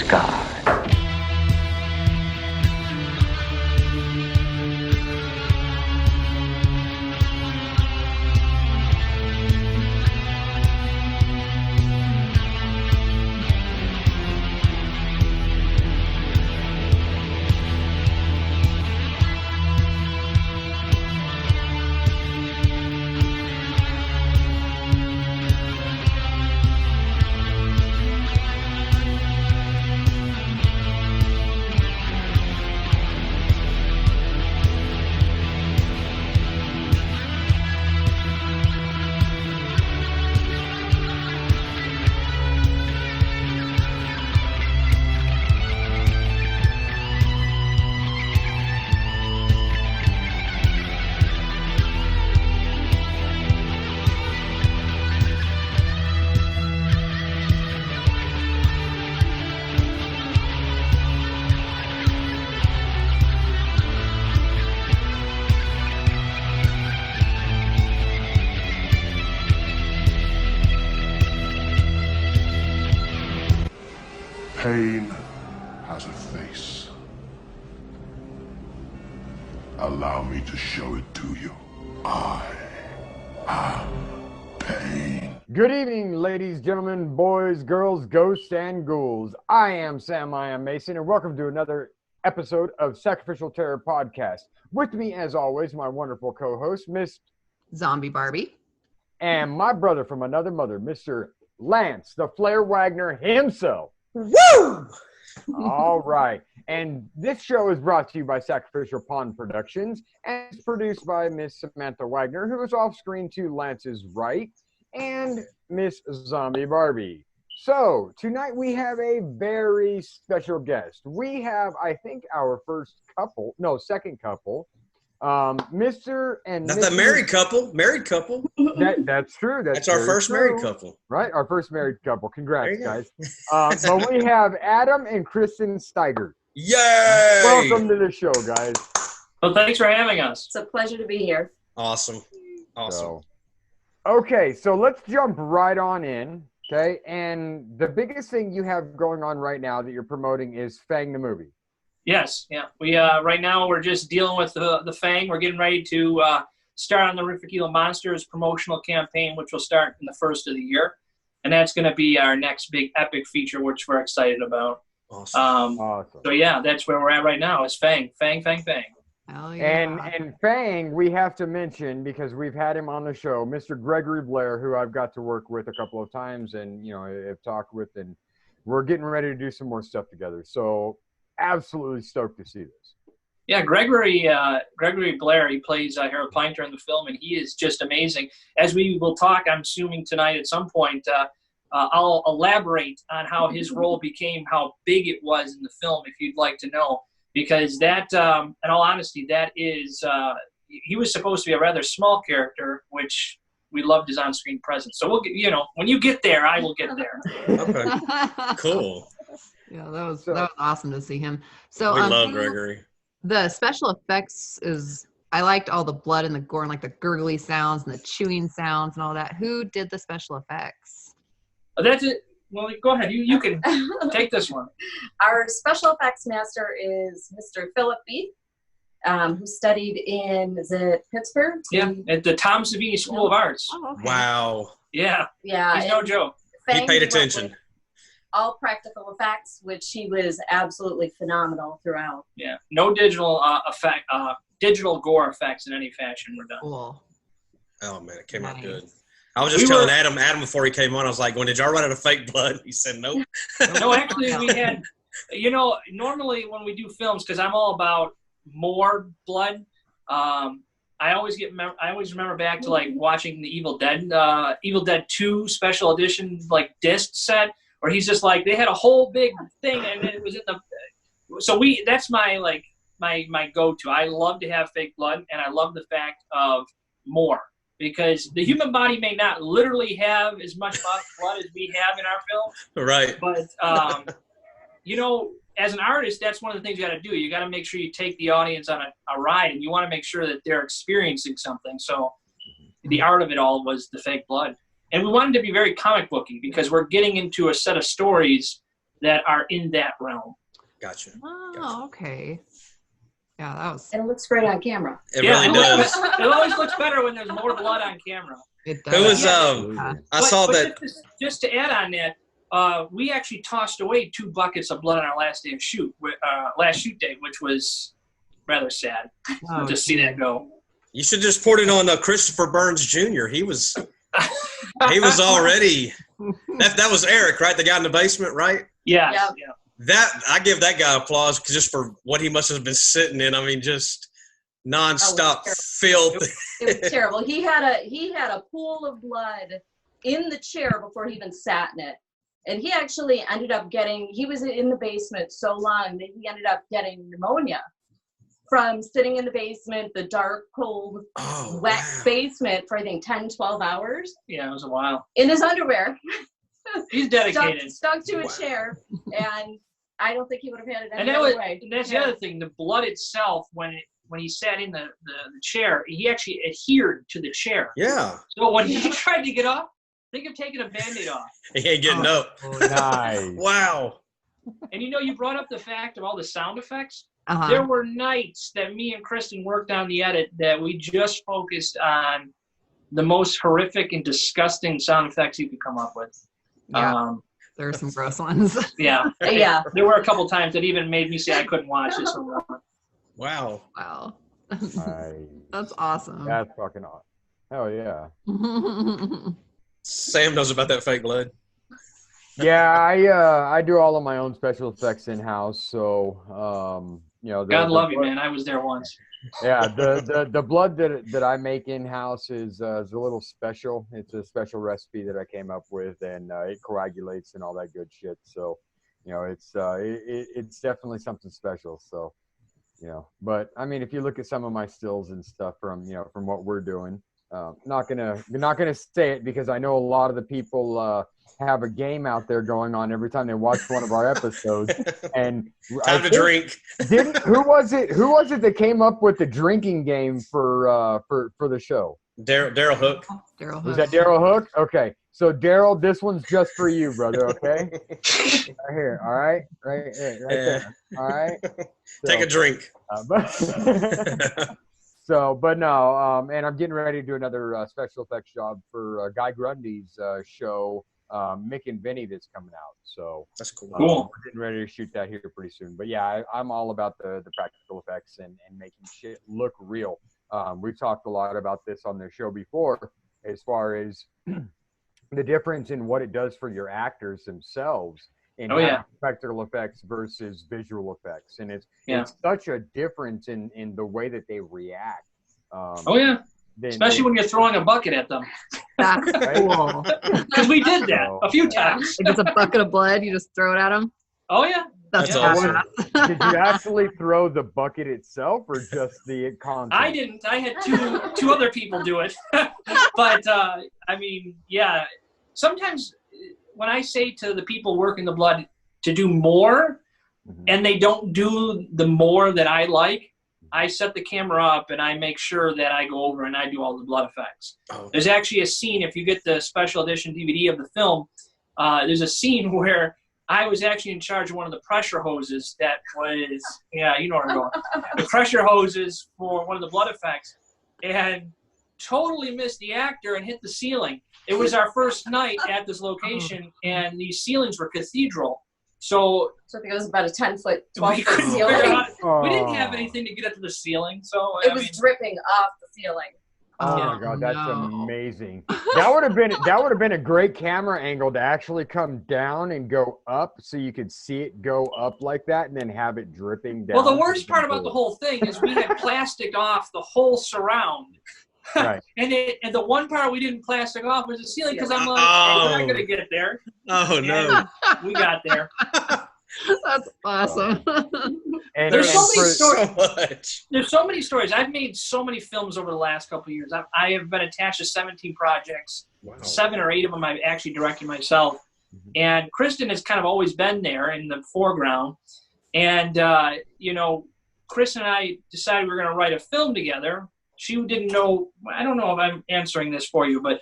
sky. Pain has a face. Allow me to show it to you. I am pain. Good evening, ladies, gentlemen, boys, girls, ghosts, and ghouls. I am Sam, I am Mason, and welcome to another episode of Sacrificial Terror Podcast. With me, as always, my wonderful co-host, Miss Zombie Barbie. And my brother from another mother, Mr. Lance, the Flair Wagner himself. Woo! All right. And this show is brought to you by Sacrificial Pond Productions and it's produced by Miss Samantha Wagner, who is off screen to Lance's right, and Miss Zombie Barbie. So tonight we have a very special guest. We have, I think, our second couple. Mr. and Not Mrs. that married couple. That's true. That's our first married couple. Right, our first married couple. Congrats, guys. But we have Adam and Kristin Steigert. Yay! Welcome to the show, guys. Well, thanks for having us. It's a pleasure to be here. Awesome. So let's jump right on in, okay? And the biggest thing you have going on right now that you're promoting is Fang the Movie. Yes, yeah. We right now we're just dealing with the Fang. We're getting ready to start on the Horrific Evil Monsters promotional campaign, which will start in the first of the year, and that's going to be our next big epic feature, which we're excited about. Awesome. So yeah, that's where we're at right now. Is Fang. Hell yeah. And Fang, we have to mention because we've had him on the show, Mr. Gregory Blair, who I've got to work with a couple of times, and have talked with, and we're getting ready to do some more stuff together. So. Absolutely stoked to see this. Yeah, Gregory Blair, he plays Harold Pinter in the film, and he is just amazing. As we will talk, I'm assuming tonight at some point, I'll elaborate on how his role became, how big it was in the film, if you'd like to know. Because that, in all honesty, that is, he was supposed to be a rather small character, which we loved his on-screen presence. So we'll get, when you get there, I will get there. Okay. Cool. Yeah, that was awesome to see him. So we love Gregory. The special effects I liked all the blood and the gore and like the gurgly sounds and the chewing sounds and all that. Who did the special effects? That's it. Well, go ahead. You can take this one. Our special effects master is Mr. Philip Beath, who studied in, is it Pittsburgh? Yeah, at the Tom Savini School of Arts. Oh, okay. Wow. Yeah. Yeah. He's no joke. He paid attention. All practical effects, which he was absolutely phenomenal throughout. Yeah, no digital digital gore effects in any fashion were done. Cool. Oh man, it came out good. I was just telling Adam before he came on, I was like, did y'all run out of fake blood? He said, nope. No, actually we had, normally when we do films, because I'm all about more blood, I always remember back to like watching the Evil Dead 2 special edition like disc set, where he's just like, they had a whole big thing and it was in the, that's my go-to. I love to have fake blood, and I love the fact of more, because the human body may not literally have as much blood as we have in our film. Right. But, as an artist, that's one of the things you got to do. You got to make sure you take the audience on a ride, and you want to make sure that they're experiencing something. So the art of it all was the fake blood. And we wanted to be very comic booky, because we're getting into a set of stories that are in that realm. Gotcha. Oh, okay. Yeah, that was. And it looks great on camera. It really does. It always looks better when there's more blood on camera. It does. Who was Yeah. I saw But that. just to add on that, we actually tossed away 2 buckets of blood on our last day of last shoot day, which was rather sad Oh, to see that go. You should just poured it on Christopher Burns Jr. He was already. That was Eric, right? The guy in the basement, right? Yeah. Yep. Yeah. That I give that guy applause just for what he must have been sitting in. I mean, just nonstop filth. It was terrible. He had a pool of blood in the chair before he even sat in it. And he actually ended up he was in the basement so long that he ended up getting pneumonia from sitting in the basement, the dark, cold, wet basement for, I think, 10, 12 hours. Yeah, it was a while. In his underwear. He's dedicated. Stuck to a chair. And I don't think he would have had it And any other way. that's the other thing. The blood itself, when he sat in the chair, he actually adhered to the chair. Yeah. So when he tried to get up, think of taking a Band-Aid off. He ain't getting up. Nice. Wow. And you brought up the fact of all the sound effects. Uh-huh. There were nights that me and Kristen worked on the edit that we just focused on the most horrific and disgusting sound effects you could come up with. Yeah. There are some gross ones. Yeah. Yeah. There were a couple times that even made me say I couldn't watch this one. Wow. Wow. Nice. That's awesome. That's fucking awesome. Hell yeah. Sam knows about that fake blood. Yeah, I do all of my own special effects in house. So God love you, man. I was there once. Yeah, the blood that I make in house is a little special. It's a special recipe that I came up with, and it coagulates and all that good shit. So, it's definitely something special. So, but I mean, if you look at some of my stills and stuff from what we're doing, not gonna say it because I know a lot of the people have a game out there going on every time they watch one of our episodes. And Time to drink. Who was it that came up with the drinking game for the show? Daryl Hook. Daryl Was Hook. that Daryl Hook? Okay. So Daryl, this one's just for you, brother, okay? Right here, all right? Right there. All right. Take a drink. But no, and I'm getting ready to do another special effects job for Guy Grundy's show, Mick and Vinny, that's coming out. So that's cool. We're getting ready to shoot that here pretty soon. But yeah, I'm all about the practical effects and making shit look real. We've talked a lot about this on the show before, as far as the difference in what it does for your actors themselves in practical effects versus visual effects. And it's such a difference in the way that they react. Especially when you're throwing a bucket at them. That's cool. Because we did that a few times. If it's a bucket of blood, you just throw it at them? Oh, yeah. That's awesome. Did you actually throw the bucket itself or just the content? I didn't. I had two other people do it. But, I mean, yeah. Sometimes when I say to the people working the blood to do more, and they don't do the more that I like, I set the camera up and I make sure that I go over and I do all the blood effects. Oh. There's actually a scene, if you get the special edition DVD of the film, there's a scene where I was actually in charge of one of the pressure hoses that was, you know where I'm going. The pressure hoses for one of the blood effects, and totally missed the actor and hit the ceiling. It was our first night at this location, and these ceilings were cathedral. So I think it was about a 10-foot, we 12-foot couldn't ceiling. figure out- we didn't have anything to get up to the ceiling, so It was dripping off the ceiling. Oh Yeah. my God, that's no. amazing. That would have been a great camera angle to actually come down and go up, so you could see it go up like that, and then have it dripping down. Well, the worst part about the whole thing is we had plastic off the whole surround. Right. And the one part we didn't plastic off was the ceiling, because I'm like, we're not going to get there. Oh, no. And we got there. That's awesome. And There's so many So much. There's so many stories. I've made so many films over the last couple of years. I have been attached to 17 projects. Wow. 7 or 8 of them I've actually directed myself. And Kristen has kind of always been there in the foreground. And, Kristen and I decided we were going to write a film together. She didn't know, I don't know if I'm answering this for you, but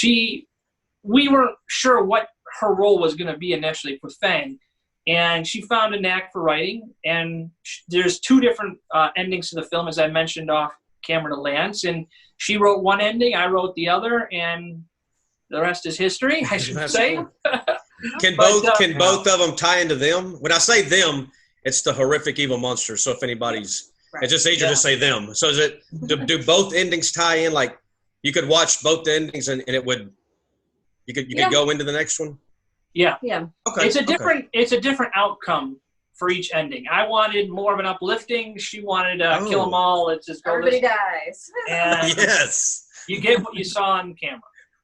we weren't sure what her role was going to be initially for Fang. and she found a knack for writing. And there's 2 different endings to the film, as I mentioned off camera to Lance. And she wrote one ending, I wrote the other, and the rest is history, I should say. Can both of them tie into them? When I say them, it's the horrific evil monsters. So if anybody's, it's just easier to say them. So is it do both endings tie in? Like you could watch both the endings and it would you could go into the next one. Yeah. Okay. It's a different outcome for each ending. I wanted more of an uplifting. She wanted to kill them all. It's just everybody dies. And yes. You get what you saw on camera.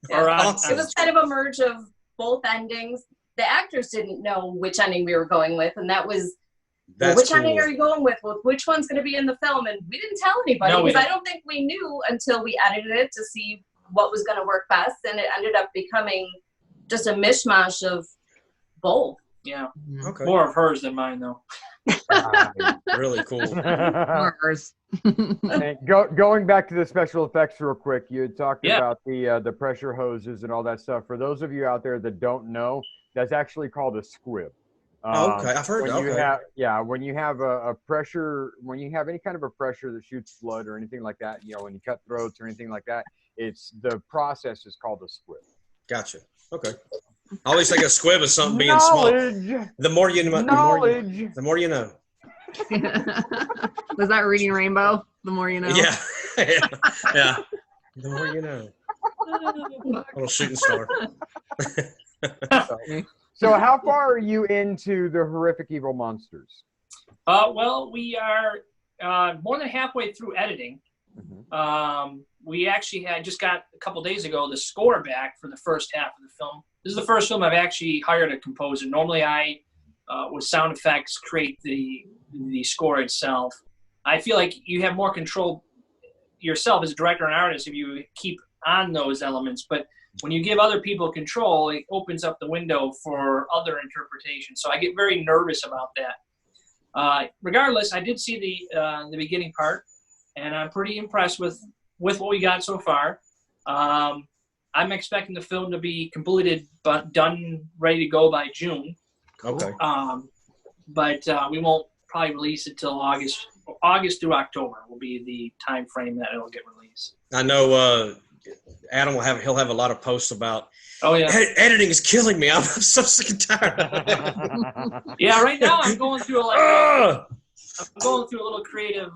Yeah. It was kind of a merge of both endings. The actors didn't know which ending we were going with, and that was which ending are you going with? Well, which one's going to be in the film? And we didn't tell anybody because I don't think we knew until we edited it to see what was going to work best, and it ended up becoming just a mishmash of both. Yeah. Okay. More of hers than mine, though. Really cool. More hers. And going back to the special effects real quick, you had talked about the pressure hoses and all that stuff. For those of you out there that don't know, that's actually called a squib. Okay, I've heard that. When you have a pressure, when you have any kind of a pressure that shoots blood or anything like that, when you cut throats or anything like that, the process is called a squib. Gotcha. Okay. I always think a squib is something being small. The more you know. The more you know. Was that Reading Rainbow? The more you know. Yeah. Yeah. The more you know. Little shooting star. So how far are you into the horrific evil monsters? Well, we are more than halfway through editing. Mm-hmm. We actually just got a couple days ago the score back for the first half of the film. This is the first film I've actually hired a composer. Normally I, with sound effects, create the score itself. I feel like you have more control yourself as a director and artist if you keep on those elements. But when you give other people control, it opens up the window for other interpretations. So I get very nervous about that. Regardless, I did see the beginning part, and I'm pretty impressed with what we got so far. I'm expecting the film to be completed, but done, ready to go by June. Okay. But we won't probably release it till August. August through October will be the time frame that it'll get released. I know Adam he'll have a lot of posts about. Oh yeah. Editing is killing me. I'm so sick and tired. Yeah, right now I'm going through a little creative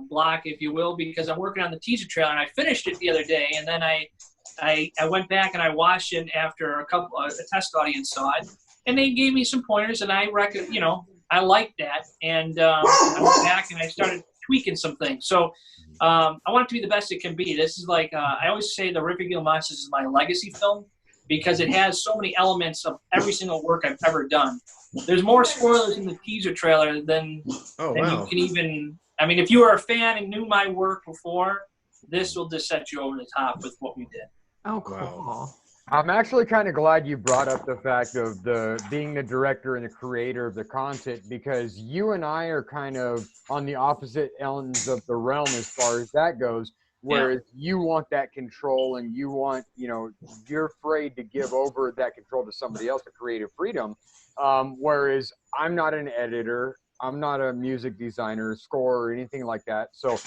block, if you will, because I'm working on the teaser trailer, and I finished it the other day, and then I went back and I watched it after a test audience saw it, and they gave me some pointers, and I liked that, and I went back and I started tweaking some things. So I want it to be the best it can be. This is like I always say, the Horrific Evil Monsters is my legacy film because it has so many elements of every single work I've ever done. There's more spoilers in the teaser trailer than you can even. I mean, if you were a fan and knew my work before, this will just set you over the top with what we did. Oh, cool. Wow. I'm actually kind of glad you brought up the fact of being the director and the creator of the content, because you and I are kind of on the opposite ends of the realm as far as that goes. Whereas you want that control, and you want, you're afraid to give over that control to somebody else, the creative freedom. Whereas I'm not an editor, I'm not a music designer, score, or anything like that. So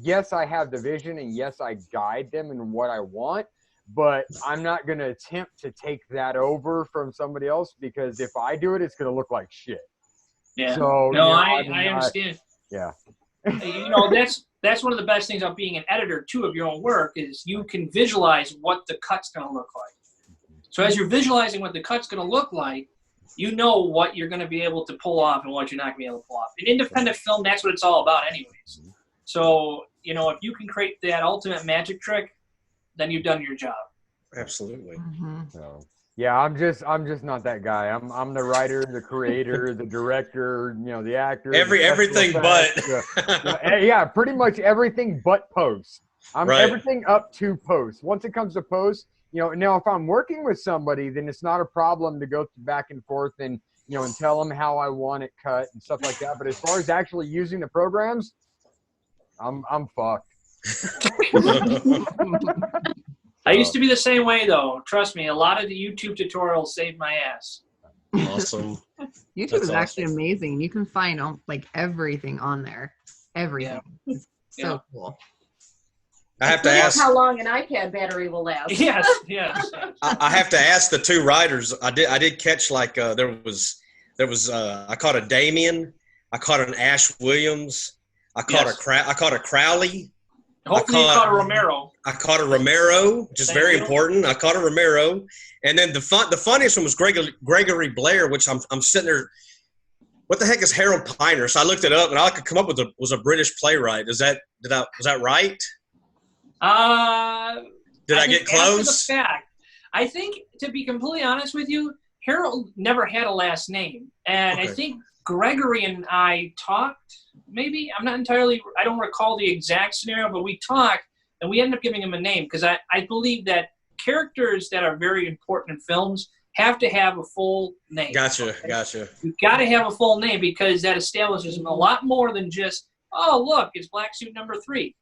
yes, I have the vision, and yes, I guide them in what I want, but I'm not going to attempt to take that over from somebody else, because if I do it, it's going to look like shit. Yeah. So, I understand. Yeah. That's one of the best things about being an editor too of your own work, is you can visualize what the cut's going to look like. So as you're visualizing what the cut's going to look like, you know what you're going to be able to pull off and what you're not going to be able to pull off. In independent film, that's what it's all about anyways. So, if you can create that ultimate magic trick, then you've done your job. Absolutely. Mm-hmm. So, yeah, I'm just not that guy. I'm the writer, the creator, the director, the actor. Everything but. Yeah, pretty much everything but post. I'm right. Everything up to post. Once it comes to post, now if I'm working with somebody, then it's not a problem to go back and forth and and tell them how I want it cut and stuff like that. But as far as actually using the programs, I'm fucked. I used to be the same way, though. Trust me, a lot of the YouTube tutorials saved my ass. Awesome. YouTube That's is actually awesome. amazing. You can find like everything on there. Everything. It's so cool. I have to Including ask. how long an iPad battery will last. Yes, yes. I have to ask the two writers. I did catch like there was I caught a Damien, I caught an Ash Williams, I caught a Crowley. Hopefully you caught a Romero. I caught a Romero, which is very important. I caught a Romero, and then the funniest one was Gregory Blair, which I'm sitting there. What the heck is Harold Piner? So I looked it up, and all I could come up with was a British playwright. Was that right? Did I get close? After the fact, I think, to be completely honest with you, Harold never had a last name, and I think Gregory and I talked. Maybe I don't recall the exact scenario, but we talked, and we ended up giving him a name because I believe that characters that are very important in films have to have a full name. Gotcha. You've got to have a full name because that establishes them a lot more than just, oh, look, it's Black Suit number 3.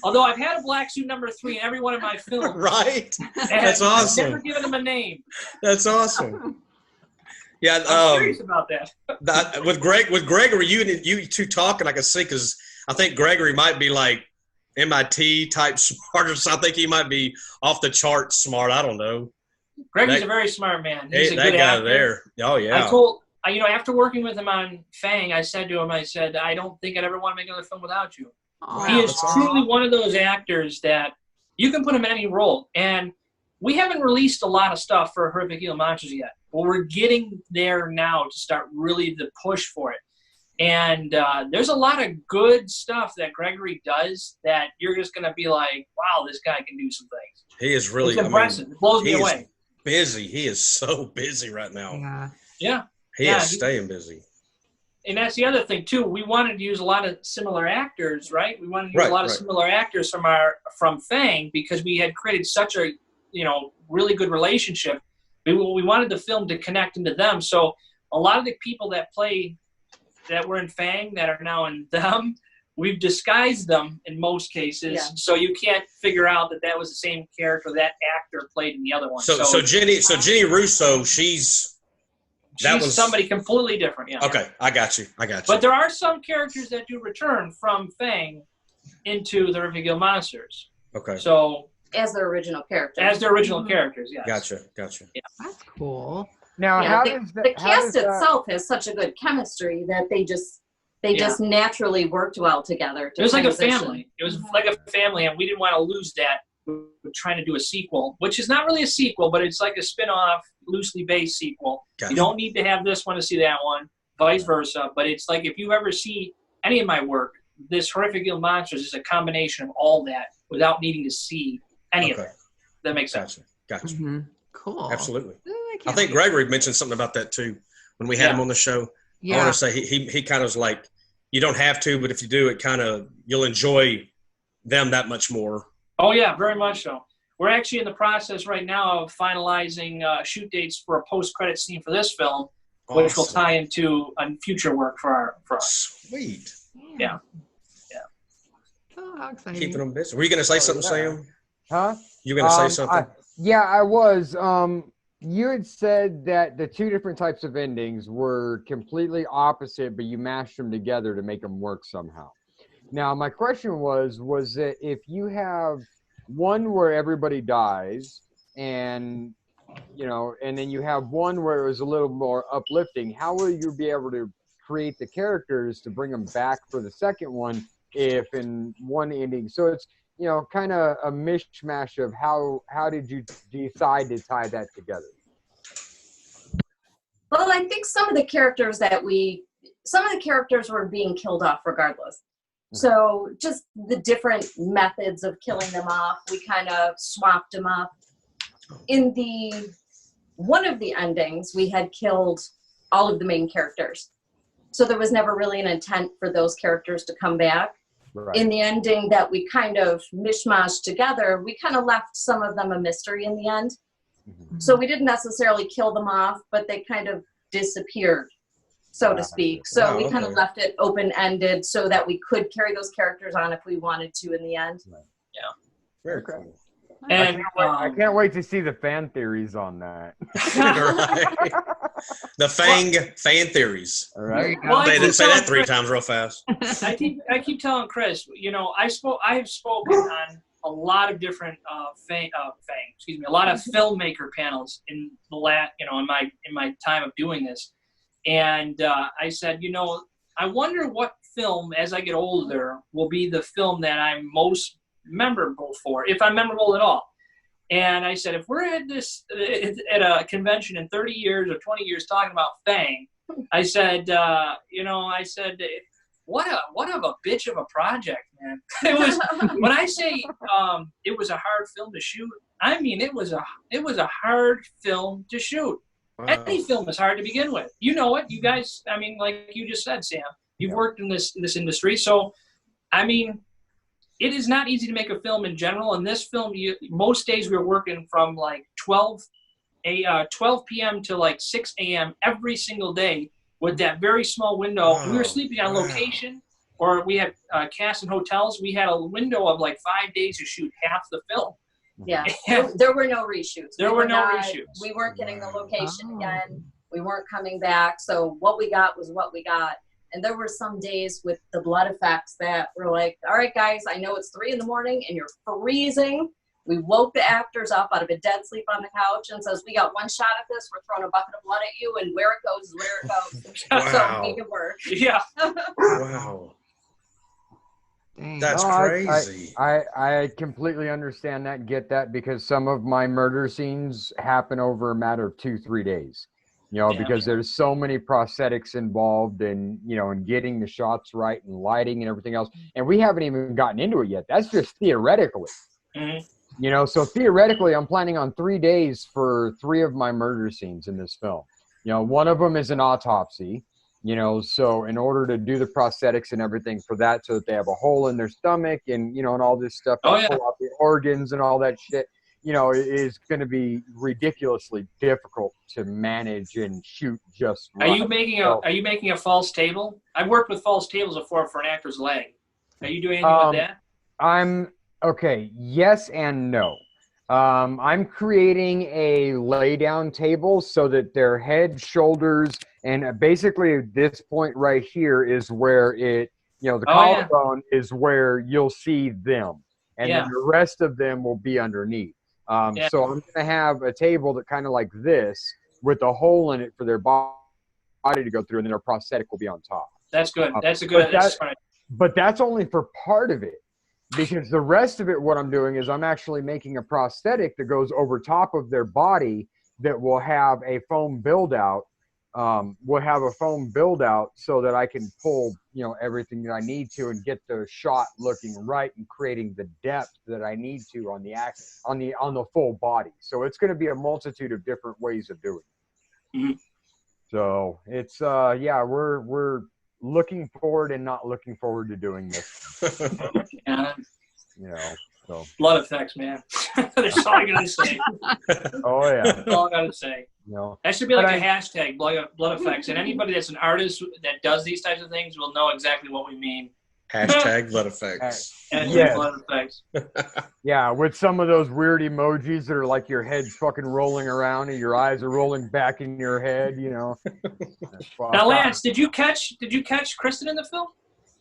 Although I've had a Black Suit number 3 in every one of my films. Right. That's awesome. I've never given him a name. That's awesome. Yeah. I'm curious about that. With Gregory, you two talking, I can see, because I think Gregory might be like MIT type smart, or something. I think he might be off the chart smart. I don't know. Gregory's a very smart man. He's a that good guy actor. there. Oh yeah. I told after working with him on Fang, I said to him, I don't think I'd ever want to make another film without you. Oh, He is truly one of those actors that you can put him in any role. And we haven't released a lot of stuff for Horrific Evil Monsters yet, but we're getting there now to start really the push for it. And there's a lot of good stuff that Gregory does that you're just going to be like, wow, this guy can do some things. He is really impressive. It blows me away. Busy. He is so busy right now. Yeah. He is staying busy. And that's the other thing too. We wanted to use a lot of similar actors, right? We wanted to use a lot of similar actors from Fang because we had created such a really good relationship. We wanted the film to connect into them. So a lot of the people that were in Fang that are now in them, we've disguised them in most cases, so you can't figure out that was the same character that actor played in the other one. So Jenny Russo, she's somebody completely different. Yeah. Okay, I got you. But there are some characters that do return from Fang into the Horrific Evil Monsters. Okay. So as their original characters. As their original characters, yes. Gotcha. Yeah. That's cool. Now, the cast itself has such a good chemistry that they just naturally worked well together. It was like a family. It was like a family, and we didn't want to lose that. We're trying to do a sequel, which is not really a sequel, but it's like a spin-off, loosely based sequel. Gotcha. You don't need to have this one to see that one, vice versa. But it's like if you ever see any of my work, this Horrific Evil Monsters is a combination of all that without needing to see any of it. That makes sense. Gotcha. Mm-hmm. Cool. Absolutely. I think Gregory mentioned something about that too when we had him on the show. Yeah. I want to say he kind of was like, you don't have to, but if you do, you'll enjoy them that much more. Oh yeah, very much so. We're actually in the process right now of finalizing shoot dates for a post-credit scene for this film, which will tie into future work for us. Sweet. Yeah. Oh, how exciting. Keeping them busy. Were you going to say something, Sam? Huh? You going to say something? I was. You had said that the two different types of endings were completely opposite, but you mashed them together to make them work somehow. Now, my question was that if you have one where everybody dies and, and then you have one where it was a little more uplifting, how will you be able to create the characters to bring them back for the second one if in one ending? So it's, kind of a mishmash of how did you decide to tie that together? Well, I think some of the characters were being killed off regardless. So just the different methods of killing them off, we kind of swapped them up. In one of the endings, we had killed all of the main characters. So there was never really an intent for those characters to come back. Right. In the ending that we kind of mishmashed together, we kind of left some of them a mystery in the end. Mm-hmm. So we didn't necessarily kill them off, but they kind of disappeared, so to speak. So we kind of left it open-ended so that we could carry those characters on if we wanted to in the end. Right. Yeah. Very cool. And I can't wait to see the fan theories on that. Right. The Fang fan theories. All There you right. go. Well, Say that 3 times real fast. I keep telling Chris, I have spoken on a lot of different a lot of filmmaker panels in the in my time of doing this, and I said, I wonder what film as I get older will be the film that I'm most memorable for, if I'm memorable at all. And I said, if we're at a convention in 30 years or 20 years talking about Fang, I said, what of a bitch of a project, man. It was, when I say it was a hard film to shoot, I mean it was a hard film to shoot. Wow. Any film is hard to begin with. You know it. You guys, I mean, like you just said, Sam, you've worked in this industry, so I mean, it is not easy to make a film in general. And this film, most days we were working from like 12 p.m. to like 6 a.m. every single day with that very small window. Wow. We were sleeping on location, or we had cast in hotels. We had a window of like 5 days to shoot half the film. Yeah, there were no reshoots. There were no reshoots. We weren't getting the location again. We weren't coming back. So what we got was what we got. And there were some days with the blood effects that were like, all right, guys, I know it's 3 a.m. and you're freezing. We woke the actors up out of a dead sleep on the couch and says, we got one shot at this. We're throwing a bucket of blood at you, and where it goes is where it goes. Wow. So make it work. Yeah. Wow. Dang. That's crazy. I completely understand that and get that, because some of my murder scenes happen over a matter of 2-3 days. Because there's so many prosthetics involved in getting the shots right and lighting and everything else. And we haven't even gotten into it yet. That's just theoretically. Mm-hmm. So theoretically, I'm planning on 3 days for 3 of my murder scenes in this film. One of them is an autopsy, so in order to do the prosthetics and everything for that, so that they have a hole in their stomach and, and all this stuff, pull out the organs and all that shit. It is going to be ridiculously difficult to manage and shoot just right. Are you making a false table? I've worked with false tables before for an actor's leg. Are you doing anything with that? Okay. Yes and no. I'm creating a lay down table so that their head, shoulders, and basically this point right here is where the collarbone is where you'll see them, and then the rest of them will be underneath. So I'm going to have a table that kind of like this with a hole in it for their body to go through, and then their prosthetic will be on top. That's good. That's a good. But that's only for part of it, because the rest of it, what I'm doing is I'm actually making a prosthetic that goes over top of their body that will have a foam build out. So that I can pull, everything that I need to and get the shot looking right and creating the depth that I need to on the full body. So it's going to be a multitude of different ways of doing it. Mm-hmm. So it's we're looking forward and not looking forward to doing this. So blood effects, man. That's all I gotta say. Oh yeah. That's all I gotta say. That should be like a hashtag, blood effects, and anybody that's an artist that does these types of things will know exactly what we mean. Hashtag blood effects. Hashtag blood effects. Yeah, with some of those weird emojis that are like your head's fucking rolling around and your eyes are rolling back in your head, Now, Lance, did you catch Kristin in the film?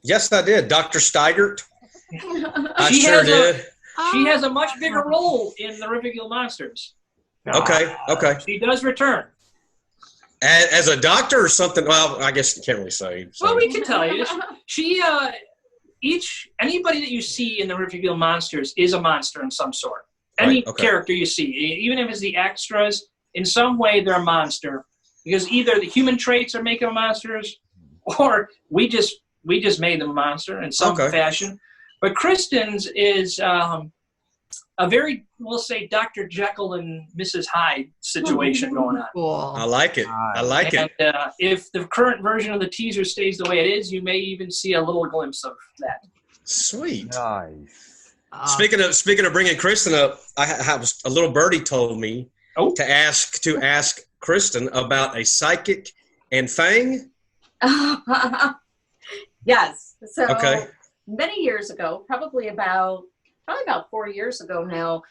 Yes, I did. Dr. Steigert. I She sure did. She has a much bigger role in the Horrific Evil Monsters. Okay. She does return. As a doctor or something? Well, I guess you can't really say. So. Well, we can tell you. She, anybody that you see in the Horrific Evil Monsters is a monster in some sort. Any character you see, even if it's the extras, in some way they're a monster, because either the human traits are making them monsters, or we just made them a monster in some fashion. But Kristin's is a very, we'll say, Dr. Jekyll and Mrs. Hyde situation going on. Cool. I like it. And if the current version of the teaser stays the way it is, you may even see a little glimpse of that. Sweet. Nice. Speaking of bringing Kristin up, I have a little birdie told me to ask Kristin about a psychic and Fang. Yes. So many years ago, probably about 4 years ago now,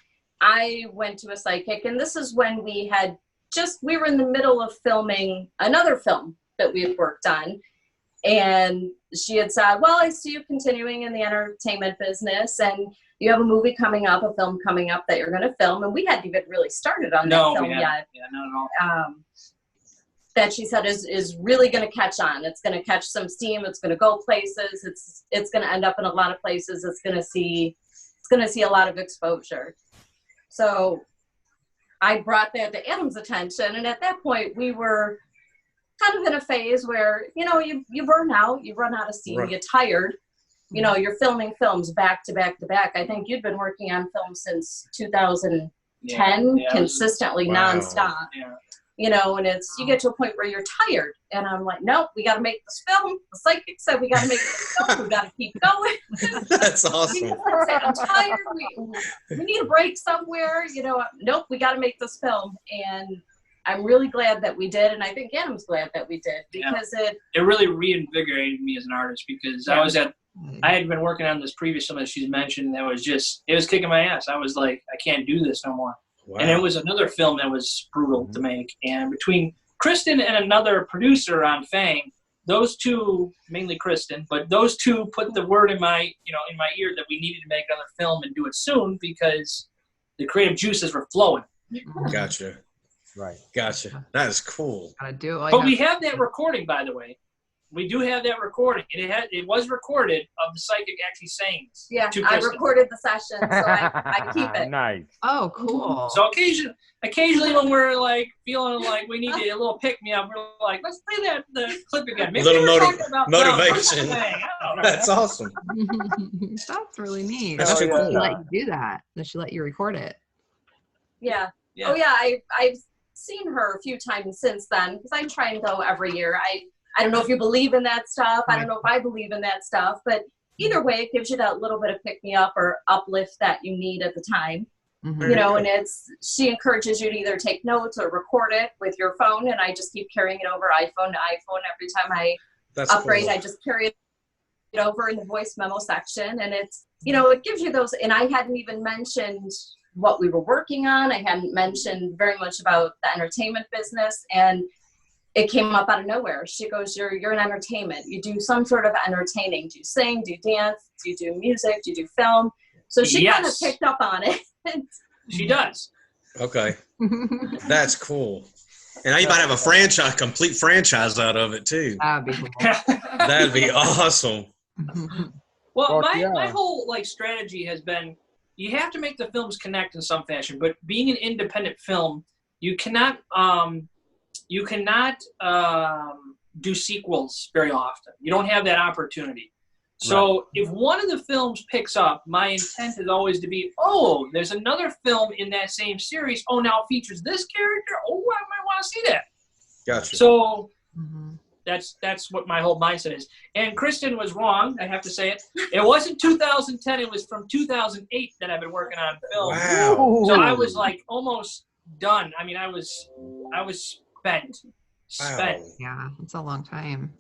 I went to a psychic, and this is when we were in the middle of filming another film that we had worked on. And she had said, well, I see you continuing in the entertainment business, and you have a movie coming up, a film coming up that you're going to film. And we hadn't even really started on that film yet. Yeah, not at all. That she said is really going to catch on. It's going to catch some steam. It's going to go places. It's going to end up in a lot of places. It's going to see a lot of exposure. So I brought that to Adam's attention. And at that point, we were kind of in a phase where, you burn out, you run out of steam, you get tired. You're filming films back to back to back. I think you'd been working on films since 2010, consistently, nonstop. Yeah. And you get to a point where you're tired. And I'm like, nope, we got to make this film. The psychic said we got to make this film. We got to keep going. That's awesome. I'm tired. We need a break somewhere. Nope, we got to make this film. And I'm really glad that we did. And I think Adam's glad that we did, because it really reinvigorated me as an artist, because I had been working on this previous film that she's mentioned that it was kicking my ass. I was like, I can't do this no more. Wow. And it was another film that was brutal to make. And between Kristin and another producer on Fang, those two, mainly Kristin, but those two put the word in my ear that we needed to make another film and do it soon, because the creative juices were flowing. Gotcha. Right. Gotcha. That is cool. Gotta do it. But we have that recording, by the way. We do have that recording. It was recorded of the psychic actually saying this. Yeah, I recorded the session, so I keep it. Nice. Oh, cool. So occasionally when we're like feeling like we need a little pick me up, we're like, let's play the clip again. Maybe a little motivation. That's awesome. That's really neat. That's too cool. She let you do that. Does she let you record it? Yeah. Oh yeah, I've seen her a few times since then, because I try and go every year. I don't know if you believe in that stuff. I don't know if I believe in that stuff, but either way, it gives you that little bit of pick me up or uplift that you need at the time. Mm-hmm. And she encourages you to either take notes or record it with your phone, and I just keep carrying it over iPhone to iPhone. Every time I upgrade, cool. I just carry it over in the voice memo section, and it's, it gives you those. And I hadn't even mentioned what we were working on. I hadn't mentioned very much about the entertainment business, and it came up out of nowhere. She goes, you're in entertainment. You do some sort of entertaining. Do you sing? Do you dance? Do you do music? Do you do film? So she kind of picked up on it. She does. Okay. That's cool. And now you might have a complete franchise out of it too. That'd be cool. That'd be awesome. Well, my whole strategy has been, you have to make the films connect in some fashion, but being an independent film, you cannot do sequels very often. You don't have that opportunity. So if one of the films picks up, my intent is always to be, there's another film in that same series. Oh, now it features this character. Oh, I might want to see that. Gotcha. So that's what my whole mindset is. And Kristin was wrong. I have to say it. It wasn't 2010. It was from 2008 that I've been working on film. Wow. So I was almost done. I mean, I was spent. Wow. Yeah, it's a long time.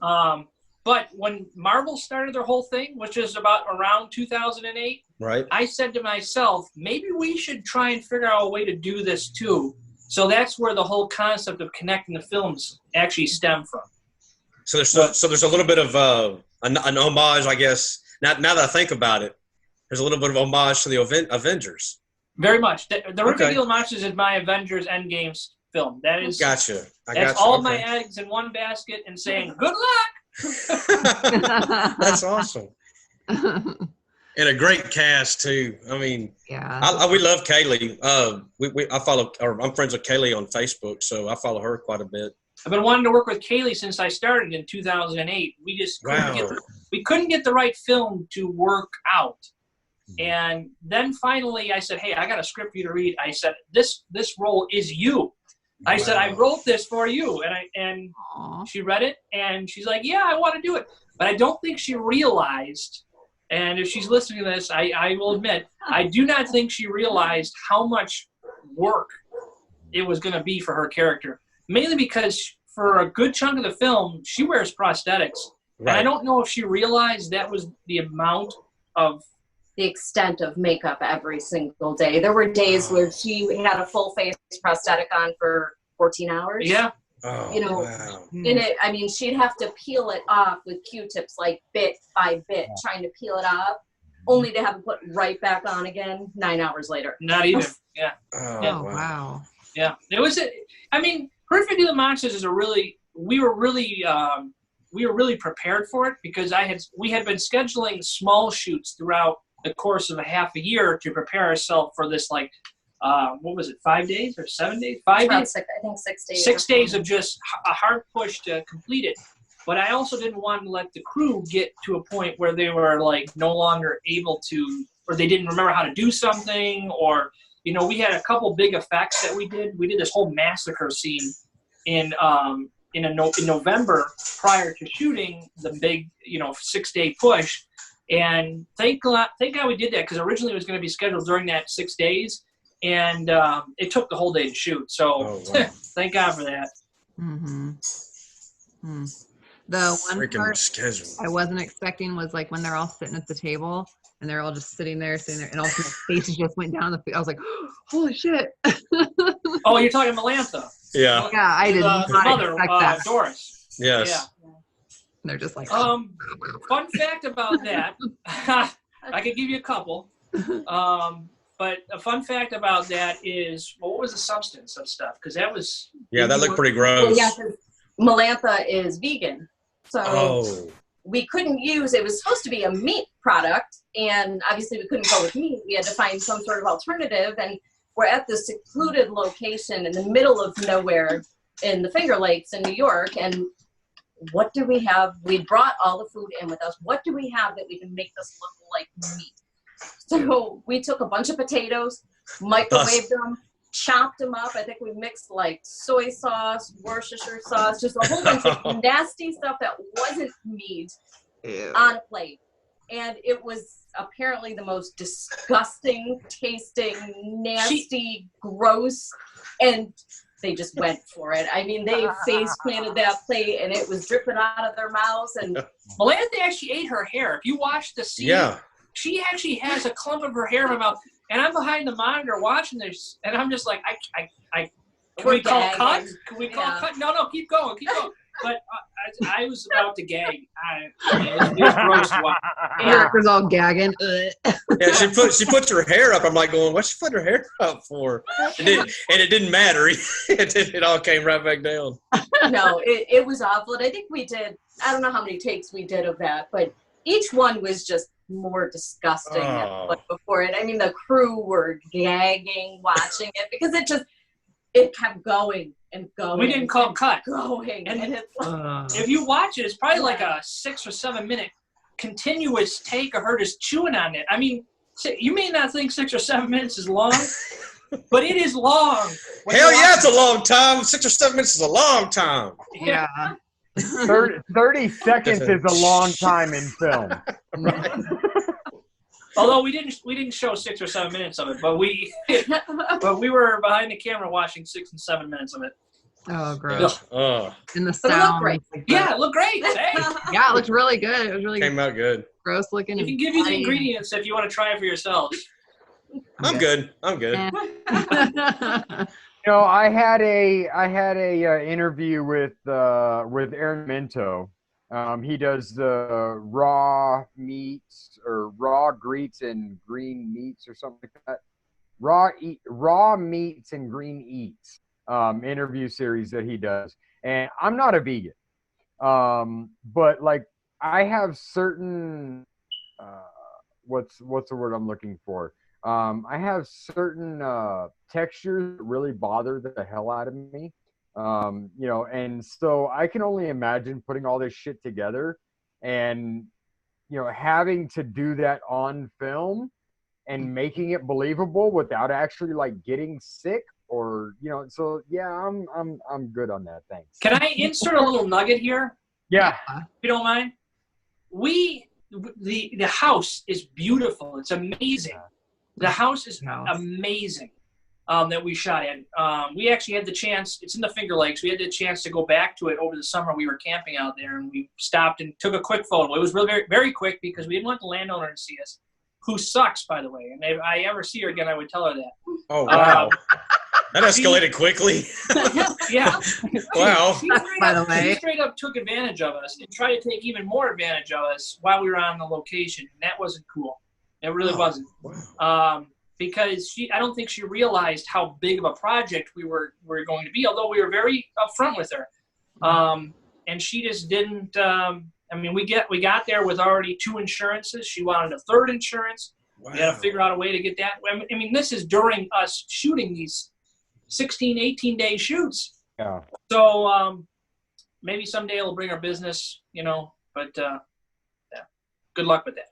But when Marvel started their whole thing, which is about around 2008, right, I said to myself, maybe we should try and figure out a way to do this too. So that's where the whole concept of connecting the films actually stem from. So there's a little bit of an homage, I guess. Now that I think about it, there's a little bit of homage to the Avengers. Very much. The Ricky homages is my Avengers Endgames film. That is. Gotcha. That's all my eggs in one basket and saying good luck. That's awesome. And a great cast too. I mean, yeah, we love Kaylee. I'm friends with Kaylee on Facebook, so I follow her quite a bit. I've been wanting to work with Kaylee since I started in 2008. We just couldn't get the right film to work out. And then finally I said, hey, I got a script for you to read. I said, this role is you. I said, I wrote this for you. And she read it, and she's like, yeah, I want to do it. But I don't think she realized, and if she's listening to this, I will admit, I do not think she realized how much work it was going to be for her character. Mainly because for a good chunk of the film, she wears prosthetics. Right. And I don't know if she realized that was the amount of the extent of makeup every single day. There were days where she had a full face prosthetic on for 14 hours. Yeah. Oh, You know, wow. in it, I mean, she'd have to peel it off with Q-tips, like bit by bit, trying to peel it off, only to have it put right back on again 9 hours later. Not even. Yeah. Oh, Yeah. Wow. Yeah. It was. I mean, Horrific Evil Monsters is we were really prepared for it because we had been scheduling small shoots throughout the course of a half a year to prepare ourselves for this, like, what was it, 5 days or 7 days? 5 days? I think 6 days. 6 days of just a hard push to complete it. But I also didn't want to let the crew get to a point where they were, like, no longer able to, or they didn't remember how to do something, or, you know, we had a couple big effects that we did. We did this whole massacre scene in November prior to shooting the big, 6-day push. And thank God we did that, because originally it was going to be scheduled during that 6 days, and it took the whole day to shoot. So thank God for that. Mm-hmm. The one Freaking part schedule. I wasn't expecting was like when they're all sitting at the table and they're all just sitting there, and all their faces just went down. I was like, holy shit. Oh, you're talking Melantha. Yeah. Yeah, I did not the mother, expect that. Doris. Yes. Yeah. They're just like, Fun fact about that, I could give you a couple. But a fun fact about that is, well, what was the substance of stuff? Because that was... Yeah, that looked pretty gross. Well, yeah, 'cause Melantha is vegan. So we couldn't use, it was supposed to be a meat product, and obviously we couldn't go with meat. We had to find some sort of alternative, and we're at this secluded location in the middle of nowhere in the Finger Lakes in New York, and what do we have? We brought all the food in with us. What do we have that we can make this look like meat? So we took a bunch of potatoes, microwaved them, chopped them up. I think we mixed like soy sauce, Worcestershire sauce, just a whole bunch of nasty stuff that wasn't meat on a plate. And it was apparently the most disgusting tasting, nasty, gross, and they just went for it. I mean, they face planted that plate, and it was dripping out of their mouths. And Melantha actually ate her hair. If you watch the scene, she actually has a clump of her hair in her mouth. And I'm behind the monitor watching this, and I'm just like, can we call cut? Can we call cut? No, keep going. But I was about to gag. It was gross to watch. Erica's all gagging. Yeah, she puts her hair up. I'm like going, what's she putting her hair up for? It didn't matter. It all came right back down. No, it was awful. And I think we did, I don't know how many takes we did of that, but each one was just more disgusting than what before it. I mean, the crew were gagging watching it because it kept going and going. We didn't call cut. Going. And it's if you watch it, it's probably like a 6 or 7 minute continuous take of her just chewing on it. I mean, you may not think 6 or 7 minutes is long, but it is long. Hell yeah, it's a long time. 6 or 7 minutes is a long time. Yeah. 30 seconds is a long time in film. Although we didn't show 6 or 7 minutes of it, but we were behind the camera watching 6 and 7 minutes of it. Oh, gross. And the But it looked sound. great. Yeah, it looked great. Hey. Yeah, it looked really good. It was really Came out good. gross looking. We can give you the ingredients if you want to try it for yourselves. I'm good. You know, I had a interview with Aaron Minto. He does the raw meats or raw greets and green meats or something like that. Raw meats and green eats interview series that he does. And I'm not a vegan, but like I have certain what's the word I'm looking for? I have certain textures that really bother the hell out of me. You know, and so I can only imagine putting all this shit together and, you know, having to do that on film and making it believable without actually like getting sick or, you know, so yeah, I'm good on that. Thanks. Can I insert a little nugget here? Yeah. If you don't mind. The house is beautiful. It's amazing. The house is amazing that we shot in. We actually had the chance, it's in the Finger Lakes, we had the chance to go back to it over the summer. We were camping out there, and we stopped and took a quick photo. It was really very, very quick because we didn't want the landowner to see us. who sucks, by the way. And if I ever see her again, I would tell her that. Oh, wow. That escalated quickly. Yeah. Wow. She straight up took advantage of us and tried to take even more advantage of us while we were on the location. And that wasn't cool. It really wasn't. Wow. Because I don't think she realized how big of a project we were going to be, although we were very upfront with her. And she just didn't. We got there with already 2 insurances. She wanted a 3rd insurance. Wow. We had to figure out a way to get that. I mean, this is during us shooting these 16, 18-day shoots. Yeah. So maybe someday it'll bring our business, But yeah, good luck with that.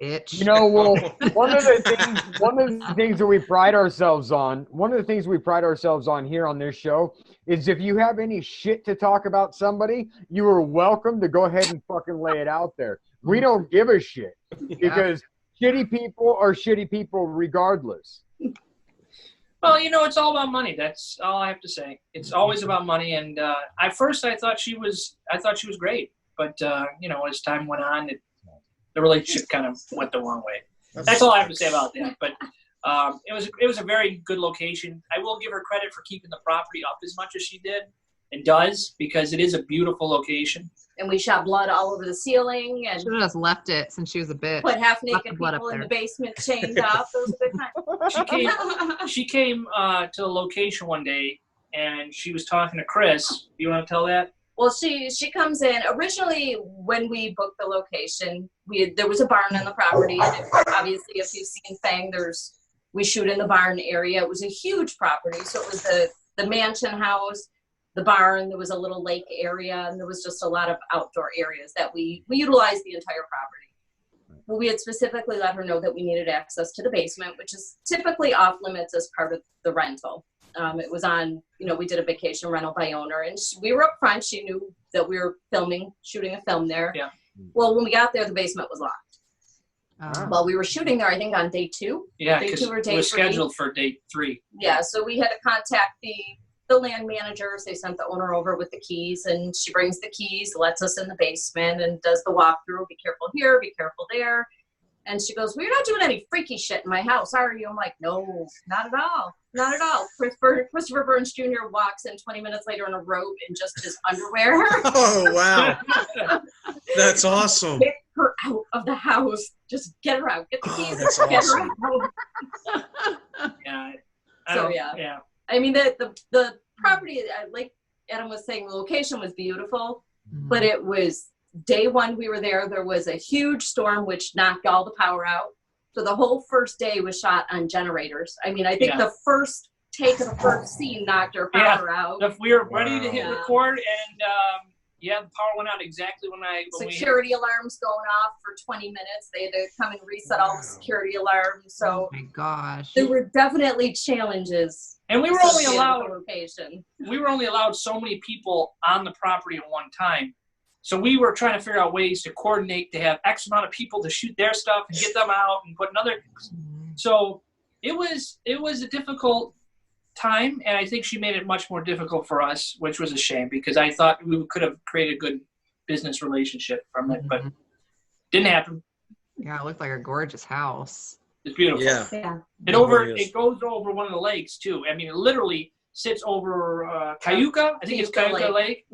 Well, one of the things that we pride ourselves on, here on this show is if you have any shit to talk about somebody, you are welcome to go ahead and fucking lay it out there. We don't give a shit because shitty people are shitty people regardless. Well, it's all about money. That's all I have to say. It's always about money. And at first I thought she was great, but as time went on, the relationship kind of went the wrong way. That's all I have to say about that. But it was a very good location. I will give her credit for keeping the property up as much as she did and does, because it is a beautiful location. And we shot blood all over the ceiling. And she should have just left it since she was a bitch. Put half-naked people in the basement chained up. Those are the kind. She came to the location one day, and she was talking to Chris. You want to tell that? Well, she comes in. Originally, when we booked the location, there was a barn on the property. And obviously, if you've seen Fang, we shoot in the barn area. It was a huge property. So it was the mansion house, the barn. There was a little lake area, and there was just a lot of outdoor areas that we utilized the entire property. Well, we had specifically let her know that we needed access to the basement, which is typically off limits as part of the rental. It was on, we did a vacation rental by owner, and we were up front. She knew that we were shooting a film there. Yeah. Well, when we got there, the basement was locked. Well, we were shooting there, I think, on day 2. Yeah, day 2 or day it was 3. Scheduled for day 3. Yeah, so we had to contact the land managers. They sent the owner over with the keys, and she brings the keys, lets us in the basement, and does the walkthrough. Be careful here, be careful there. And she goes, well, you're not doing any freaky shit in my house, are you? I'm like, no, not at all. Not at all. Christopher Burns Jr. walks in 20 minutes later in a robe and just his underwear. Oh, wow. That's awesome. Get her out of the house. Just get her out. Get the keys. That's get awesome. her out. Yeah. Yeah. I mean, the property, like Adam was saying, the location was beautiful, but it was day 1 we were there. There was a huge storm which knocked all the power out. So the whole first day was shot on generators. I mean, I think the first take of the first scene knocked our power out. We were ready to hit record, and the power went out exactly when security alarms going off for 20 minutes. They had to come and reset all the security alarms. So, oh my gosh, there were definitely challenges. And we were only allowed so many people on the property at one time. So we were trying to figure out ways to coordinate to have X amount of people to shoot their stuff and get them out and put another. So it was a difficult time, and I think she made it much more difficult for us, which was a shame because I thought we could have created a good business relationship from it, but didn't happen. Yeah, it looked like a gorgeous house. It's beautiful. Yeah. It goes over one of the lakes too. I mean, it literally sits over Cayuga. I think it's Cayuga Lake.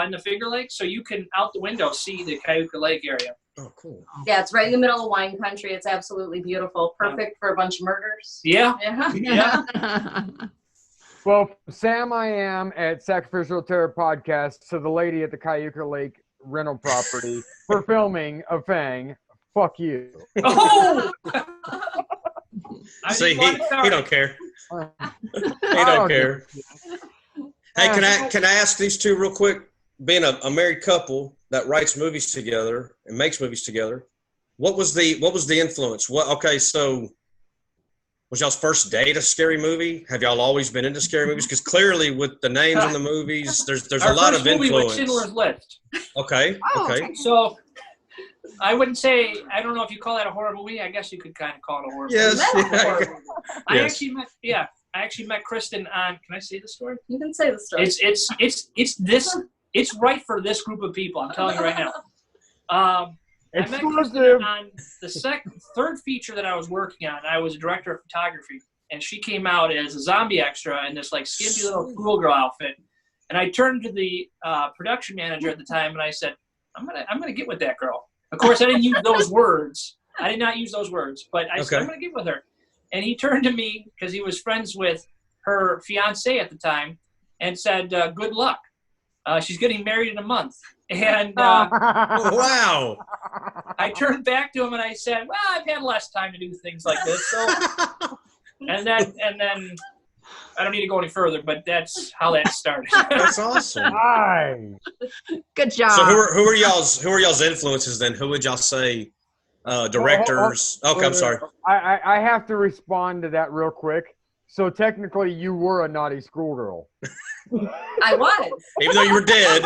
In the Finger Lake, so you can out the window see the Cayuga Lake area. Oh, cool. Yeah, it's right in the middle of wine country. It's absolutely beautiful. Perfect for a bunch of murders. Yeah. Well, Sam, I am at Sacrificial Terror Podcast to the lady at the Cayuga Lake rental property for filming of Fang. Fuck you. Oh! See, he don't care. He don't care. Hey, can I ask these two real quick? Being a married couple that writes movies together and makes movies together, what was the influence? So was y'all's first date a scary movie? Have y'all always been into scary movies? Because clearly with the names in the movies, there's a lot of influence. Our first movie was Schindler's List. Okay. So I wouldn't say, I don't know if you call that a horror movie. I guess you could kind of call it a horror movie. Yes. I actually met Kristin on. Can I say the story? You can say the story. It's right for this group of people. I'm telling you right now. I met Kristin on the third feature that I was working on. I was a director of photography, and she came out as a zombie extra in this like skimpy little schoolgirl outfit. And I turned to the production manager at the time, and I said, "I'm gonna get with that girl." Of course, I didn't use those words. I did not use those words, but I said, "I'm gonna get with her." And he turned to me because he was friends with her fiance at the time, and said, "Good luck. She's getting married in a month." And wow. I turned back to him and I said, "Well, I've had less time to do things like this." So, and then I don't need to go any further, but that's how that started. That's awesome. Nice. Good job. So who are y'all's influences then? Who would y'all say directors? Okay, I'm sorry. I have to respond to that real quick. So technically, you were a naughty schoolgirl. I was. Even though you were dead.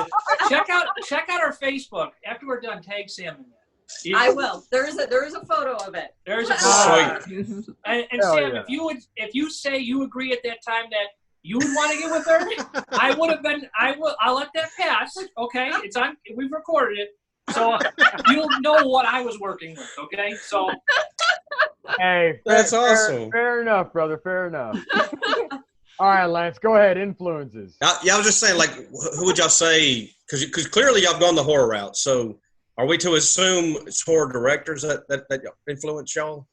Check out our Facebook after we're done. Tag Sam in that. I will. There is a photo of it. There's a photo. Sweet. And Hell Sam, yeah. if you say you agree at that time that you would want to get with her, I would have been. I'll let that pass. Okay, it's on. We've recorded it, so you'll know what I was working with. Okay, so. Hey, That's awesome. Fair enough, brother. Fair enough. All right, Lance, go ahead. Influences. Yeah, I was just saying, like, who would y'all say? Because clearly y'all gone the horror route. So, are we to assume it's horror directors that influence y'all?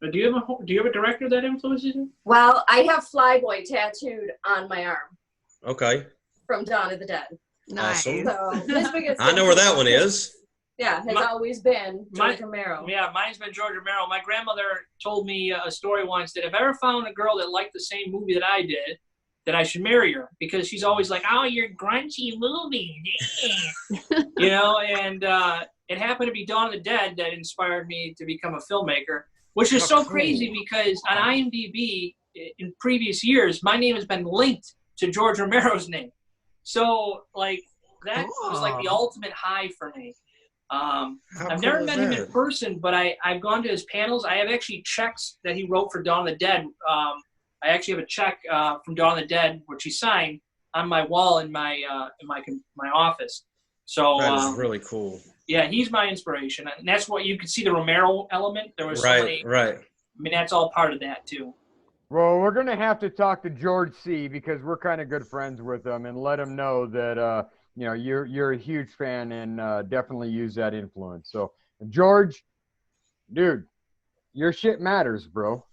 Do you have a director that influences you? Well, I have Flyboy tattooed on my arm Okay. from Dawn of the Dead. Nice. Awesome. So his biggest I know where that one is. Yeah, has always been George Romero. Yeah, mine's been George Romero. My grandmother told me a story once that if I ever found a girl that liked the same movie that I did, that I should marry her because she's always like, "Oh, you're grungy movie," you know. And it happened to be Dawn of the Dead that inspired me to become a filmmaker, which is so crazy because on IMDb in previous years, my name has been linked to George Romero's name. So like that was like the ultimate high for me. I've never met him in person, but I've gone to his panels. I have actually checks that he wrote for Dawn of the Dead. I actually have a check from Dawn of the Dead, which he signed on my wall in my office. So That is really cool. Yeah, he's my inspiration, and that's what you could see the Romero element. There was Right. I mean, that's all part of that too. Well, we're gonna have to talk to George C. because we're kind of good friends with him, and let him know that you know you're a huge fan and definitely use that influence. So, George, dude, your shit matters, bro.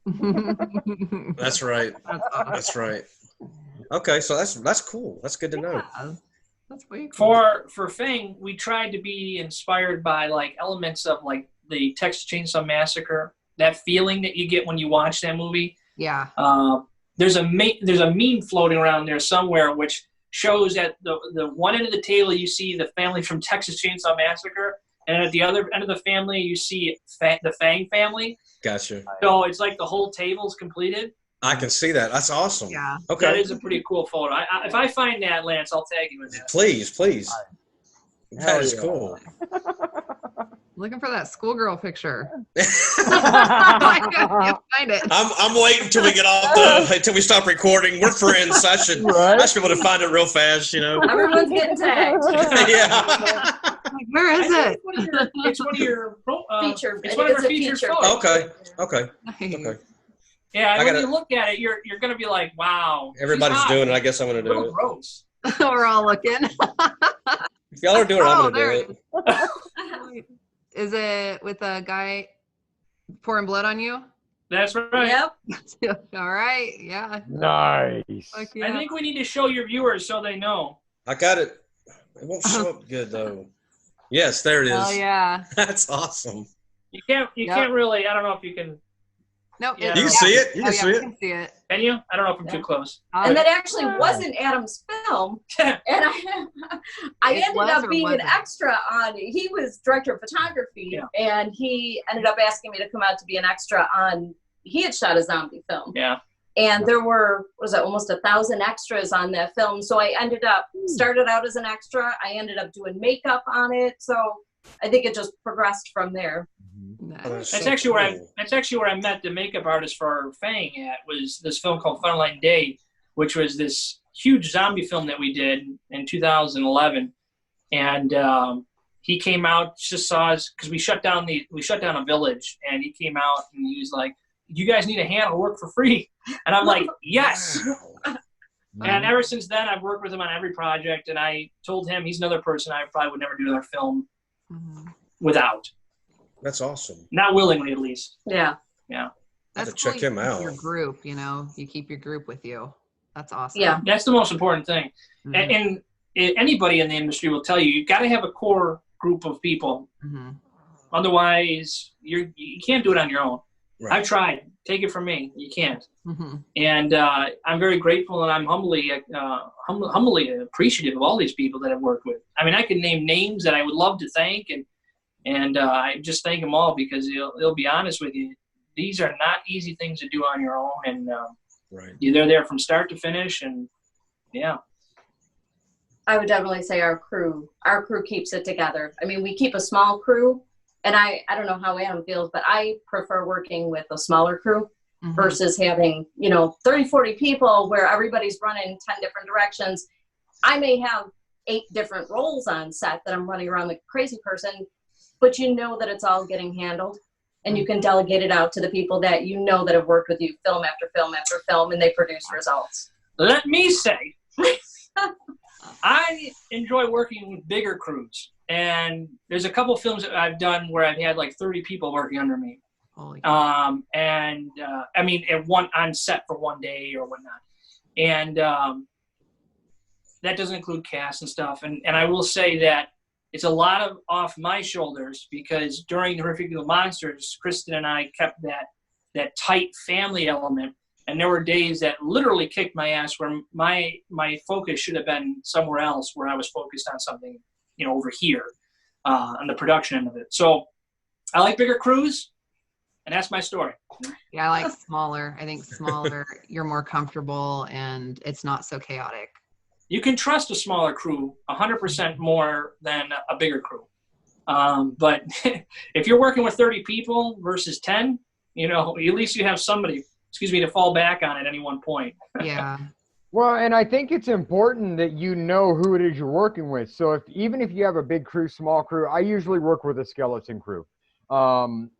Mm-hmm. That's right. That's right. Okay, so that's cool. That's good to know. Yeah, that's way cool. For Fang, we tried to be inspired by like elements of like the Texas Chainsaw Massacre. That feeling that you get when you watch that movie. Yeah. There's a meme floating around there somewhere which shows at the one end of the table you see the family from Texas Chainsaw Massacre, and at the other end of the family you see the Fang family. Gotcha. So it's like the whole table's completed. I can see that. That's awesome. Yeah. Okay. That is a pretty cool photo. If I find that, Lance, I'll tag you in that. Please. Hell That is yeah. cool. Looking for that schoolgirl picture. I can't find it. I'm waiting until we get off until we stop recording. We're friends, so I should be able to find it real fast, you know. Everyone's getting tagged. Yeah. Like, where is it? It's one of your Feature. It's one of our featured photos. Okay. Nice. Yeah, I when gotta- you look at it, you're gonna be like, wow. Everybody's doing it. I guess I'm gonna A little do it. gross. We're all looking. If y'all are doing it, I'm Oh, gonna there do it it. is. Is it with a guy pouring blood on you? That's right. Yep. All right. Yeah. Nice. Fuck yeah. I think we need to show your viewers so they know. I got it. It won't show up good though. Yes, there it is. Oh yeah. That's awesome. You can't really. I don't know if you can. Nope. Yeah. You can see it. You Oh, can yeah, see we it. can see it. Can you? I don't know if I'm too close. And that actually wasn't Adam's film. And I It ended was up or being an wasn't? extra on, he was director of photography, Yeah. and he ended up asking me to come out to be an extra on, he had shot a zombie film. Yeah. And there were, almost 1,000 extras on that film. So I ended up, started out as an extra. I ended up doing makeup on it. So I think it just progressed from there. Nice. That's actually where I met the makeup artist for Fang at, was this film called Funline Day, which was this huge zombie film that we did in 2011. And he came out, just saw us because we shut down a village, and he came out and he was like, "You guys need a hand to work for free," and I'm like, "Yes." And ever since then, I've worked with him on every project, and I told him he's another person I probably would never do another film without. That's awesome. Not willingly, at least. Yeah. That's check cool. him out. Your group, you keep your group with you. That's awesome. Yeah. That's the most important thing. Mhm. And anybody in the industry will tell you got to have a core group of people. Mhm. Otherwise, you can't do it on your own. Right. I've tried. Take it from me. You can't. Mhm. And I'm very grateful, and I'm humbly appreciative of all these people that I've worked with. I mean, I could name names that I would love to thank, and I just thank them all because they'll be honest with you. These are not easy things to do on your own, and Right. they're there from start to finish, and yeah. I would definitely say our crew keeps it together. I mean, we keep a small crew, and I don't know how Adam feels, but I prefer working with a smaller crew Mhm. versus having, 30, 40 people where everybody's running 10 different directions. I may have 8 different roles on set that I'm running around like a crazy person, but you know that it's all getting handled, and you can delegate it out to the people that that have worked with you film after film after film, and they produce results. Let me say, I enjoy working with bigger crews, and there's a couple films that I've done where I've had like 30 people working under me. Holy I mean, on set for one day or whatnot, and that doesn't include cast and stuff. And I will say that it's a lot off my shoulders because during the Horrific Evil Monsters, Kristin and I kept that tight family element. And there were days that literally kicked my ass where my focus should have been somewhere else, where I was focused on something, over here on the production end of it. So I like bigger crews, and that's my story. Yeah, I like smaller. I think smaller, you're more comfortable, and it's not so chaotic. You can trust a smaller crew 100% more than a bigger crew. But if you're working with 30 people versus 10, at least you have somebody, to fall back on at any one point. Yeah. Well, and I think it's important that you know who it is you're working with. So even if you have a big crew, small crew, I usually work with a skeleton crew. And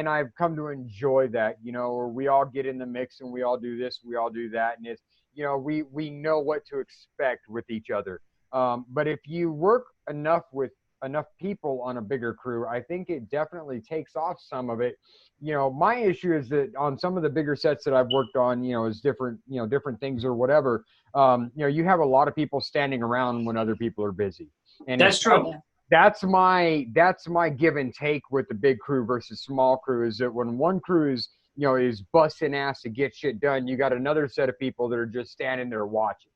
I've come to enjoy that, where we all get in the mix and we all do this, we all do that. And it's, we know what to expect with each other. But if you work with enough people on a bigger crew, I think it definitely takes off some of it. My issue is that on some of the bigger sets that I've worked on, is different, different things or whatever. You have a lot of people standing around when other people are busy. And that's true. That's my give and take with the big crew versus small crew is that when one crew is busting ass to get shit done, you got another set of people that are just standing there watching.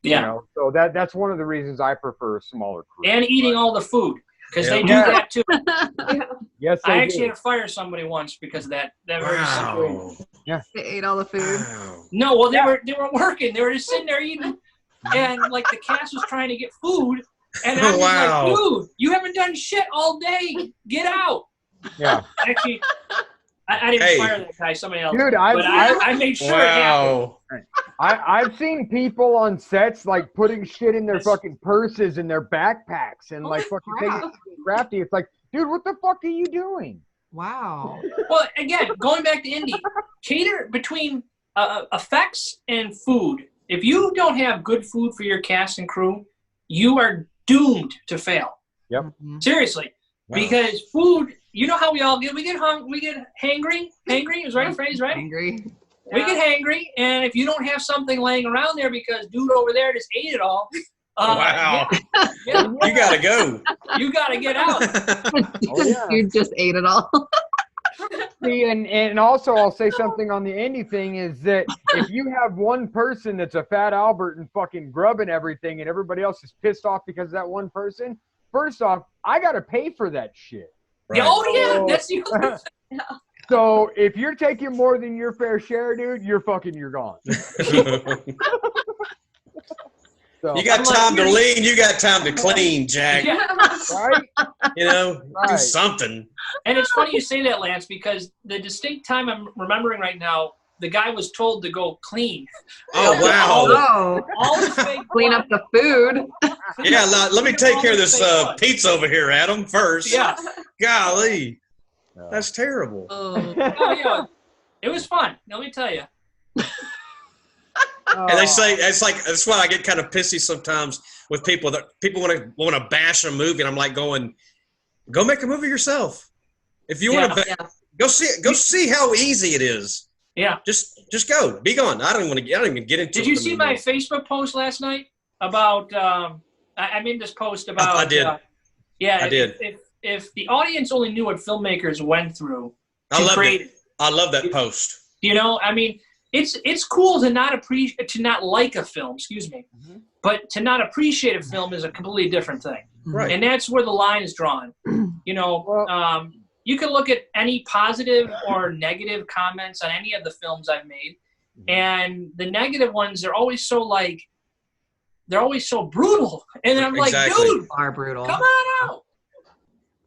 Yeah. So that's one of the reasons I prefer a smaller crew. And eating all the food, because they do that too. Yes, I actually had to fire somebody once because of that very situation. Yeah. They ate all the food. Wow. No, well, they were working. They were just sitting there eating, and like the cast was trying to get food, and I was Wow. like, "Dude, you haven't done shit all day. Get out!" Yeah. Actually, I didn't Hey. fire that guy. Somebody else. Dude, I made sure it happened. Wow. I've seen people on sets like putting shit in their fucking purses and their backpacks and like fucking taking it crafty. It's like, dude, what the fuck are you doing? Wow. Well, again, going back to indie, cater between effects and food. If you don't have good food for your cast and crew, you are doomed to fail. Yep. Mhm. Seriously, Wow. because food. You know how we all get. We get hangry. Hangry is the right phrase, right? Angry. We get hangry, and if you don't have something laying around there because dude over there just ate it all. Wow. Yeah, You gotta go. you gotta get out. Oh, yeah. You just ate it all. See, and also I'll say something on the indie thing is that if you have one person that's a fat Albert and fucking grubbing everything and everybody else is pissed off because of that one person, first off, I got to pay for that shit. Right. Oh yeah, that's the other thing. So if you're taking more than your fair share, dude, you're gone. So, You got time to lean, you got time to clean, Jack. Yeah. right? Do Right. something. And it's funny you say that, Lance, because the distinct time I'm remembering right now, the guy was told to go clean. Oh, wow. Oh, All this fake clean blood, up the food. Yeah, let me take care of this pizza over here, Adam, first. Yeah. Golly. That's terrible. Oh. Yeah, it was fun. Let me tell you. And they say that's why I get kind of pissy sometimes with people want to bash a movie, and I'm like going, go make a movie yourself. If you want to, go see how easy it is. Yeah, just go, be gone. I don't even get into. Did you see my Facebook post last night about? I made this post about. I did. I did. If the audience only knew what filmmakers went through I love that post. You know, I mean, it's cool to not like a film, but to not appreciate a film is a completely different thing. Right. And that's where the line is drawn. You know, you can look at any positive or negative comments on any of the films I've made, and the negative ones, they're always so brutal. And then I'm like, dude, are brutal. Come on out.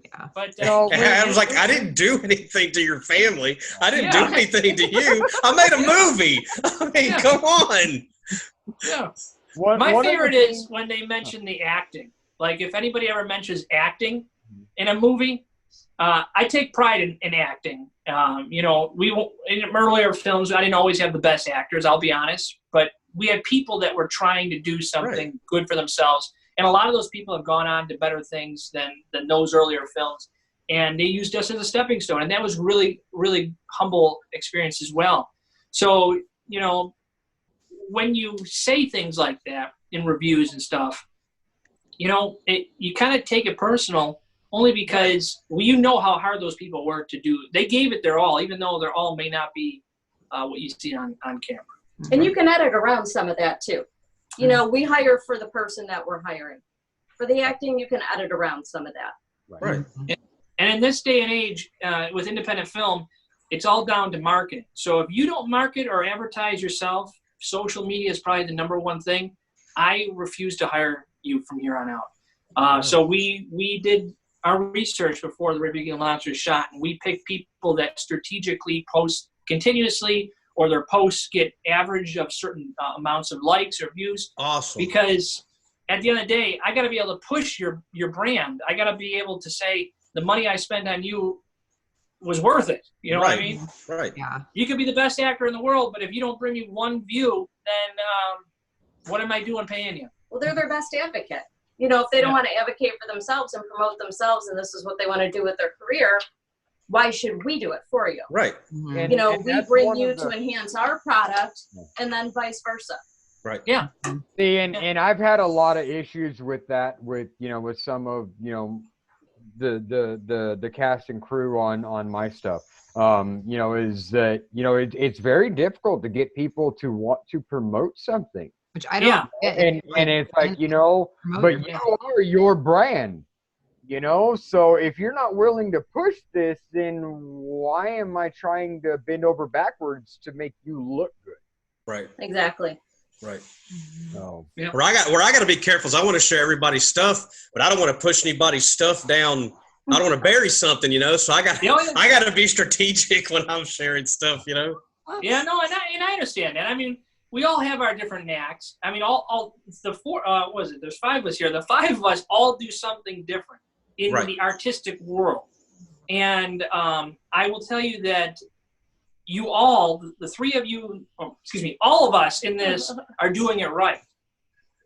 Yeah. But I was like, I didn't do anything to your family. I didn't do anything to you. I made a movie. I mean, come on. Yeah. My favorite is when they mention the acting. Like, if anybody ever mentions acting in a movie, I take pride in acting. You know, in earlier films, I didn't always have the best actors, I'll be honest. But we had people that were trying to do something good for themselves. And a lot of those people have gone on to better things than those earlier films. And they used us as a stepping stone. And that was really, really humble experience as well. So, you know, when you say things like that in reviews and stuff, you know, you kind of take it personal only because you know how hard those people work to do. They gave it their all, even though their all may not be what you see on camera. And you can edit around some of that too. You know, we hire for the person that we're hiring. For the acting, you can edit around some of that. Right. And in this day and age, with independent film, it's all down to marketing. So if you don't market or advertise yourself, social media is probably the number one thing. I refuse to hire you from here on out. So we did our research before the Rebecca Monster was shot, and we picked people that strategically post continuously, or their posts get average of certain amounts of likes or views. Awesome. Because at the end of the day, I got to be able to push your brand. I got to be able to say the money I spend on you was worth it. You know what I mean? Right. Yeah. You could be the best actor in the world, but if you don't bring me one view, then what am I doing paying you? Well, they're their best advocate. You know, if they don't want to advocate for themselves and promote themselves, and this is what they want to do with their career, why should we do it for you? Right. And, you know, we bring you to enhance our product, and then vice versa. Right. Yeah. See, and I've had a lot of issues with that, with some of the cast and crew on my stuff. Is that it's very difficult to get people to want to promote something. Which I don't get. And it's like, but you are your brand. So if you're not willing to push this, then why am I trying to bend over backwards to make you look good? Right. Exactly. Right. So where I got to be careful is I want to share everybody's stuff, but I don't want to push anybody's stuff down. I don't want to bury something, So I got to be strategic when I'm sharing stuff, Yeah, no, and I understand that. I mean, we all have our different knacks. I mean, all the four. There's five of us here. The five of us all do something different in the artistic world, and I will tell you that you all, the three of you, all of us in this are doing it right.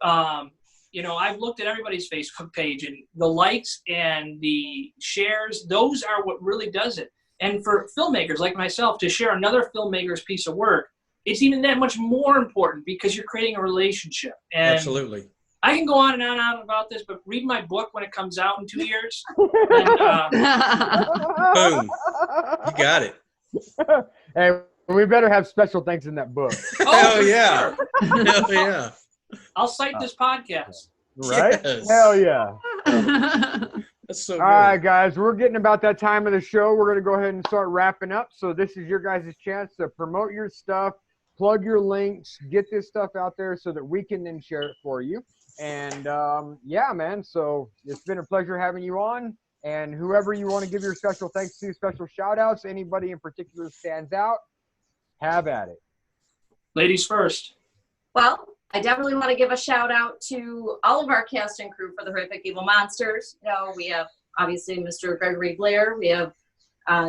I've looked at everybody's Facebook page, and the likes and the shares, those are what really does it. And for filmmakers like myself to share another filmmaker's piece of work, it's even that much more important because you're creating a relationship. And absolutely. I can go on and on about this, but read my book when it comes out in 2 years. Boom. You got it. And we better have special thanks in that book. Hell yeah. Hell yeah. I'll cite this podcast. Right? Yes. Hell yeah. That's so All good. right, guys, we're getting about that time of the show. We're going to go ahead and start wrapping up. So this is your guys' chance to promote your stuff, plug your links, get this stuff out there so that we can then share it for you. And, yeah, man, so it's been a pleasure having you on. And whoever you want to give your special thanks to, special shout-outs, anybody in particular stands out, have at it. Ladies first. Well, I definitely want to give a shout out to all of our cast and crew for the Horrific Evil Monsters. You know, we have obviously Mr. Gregory Blair. We have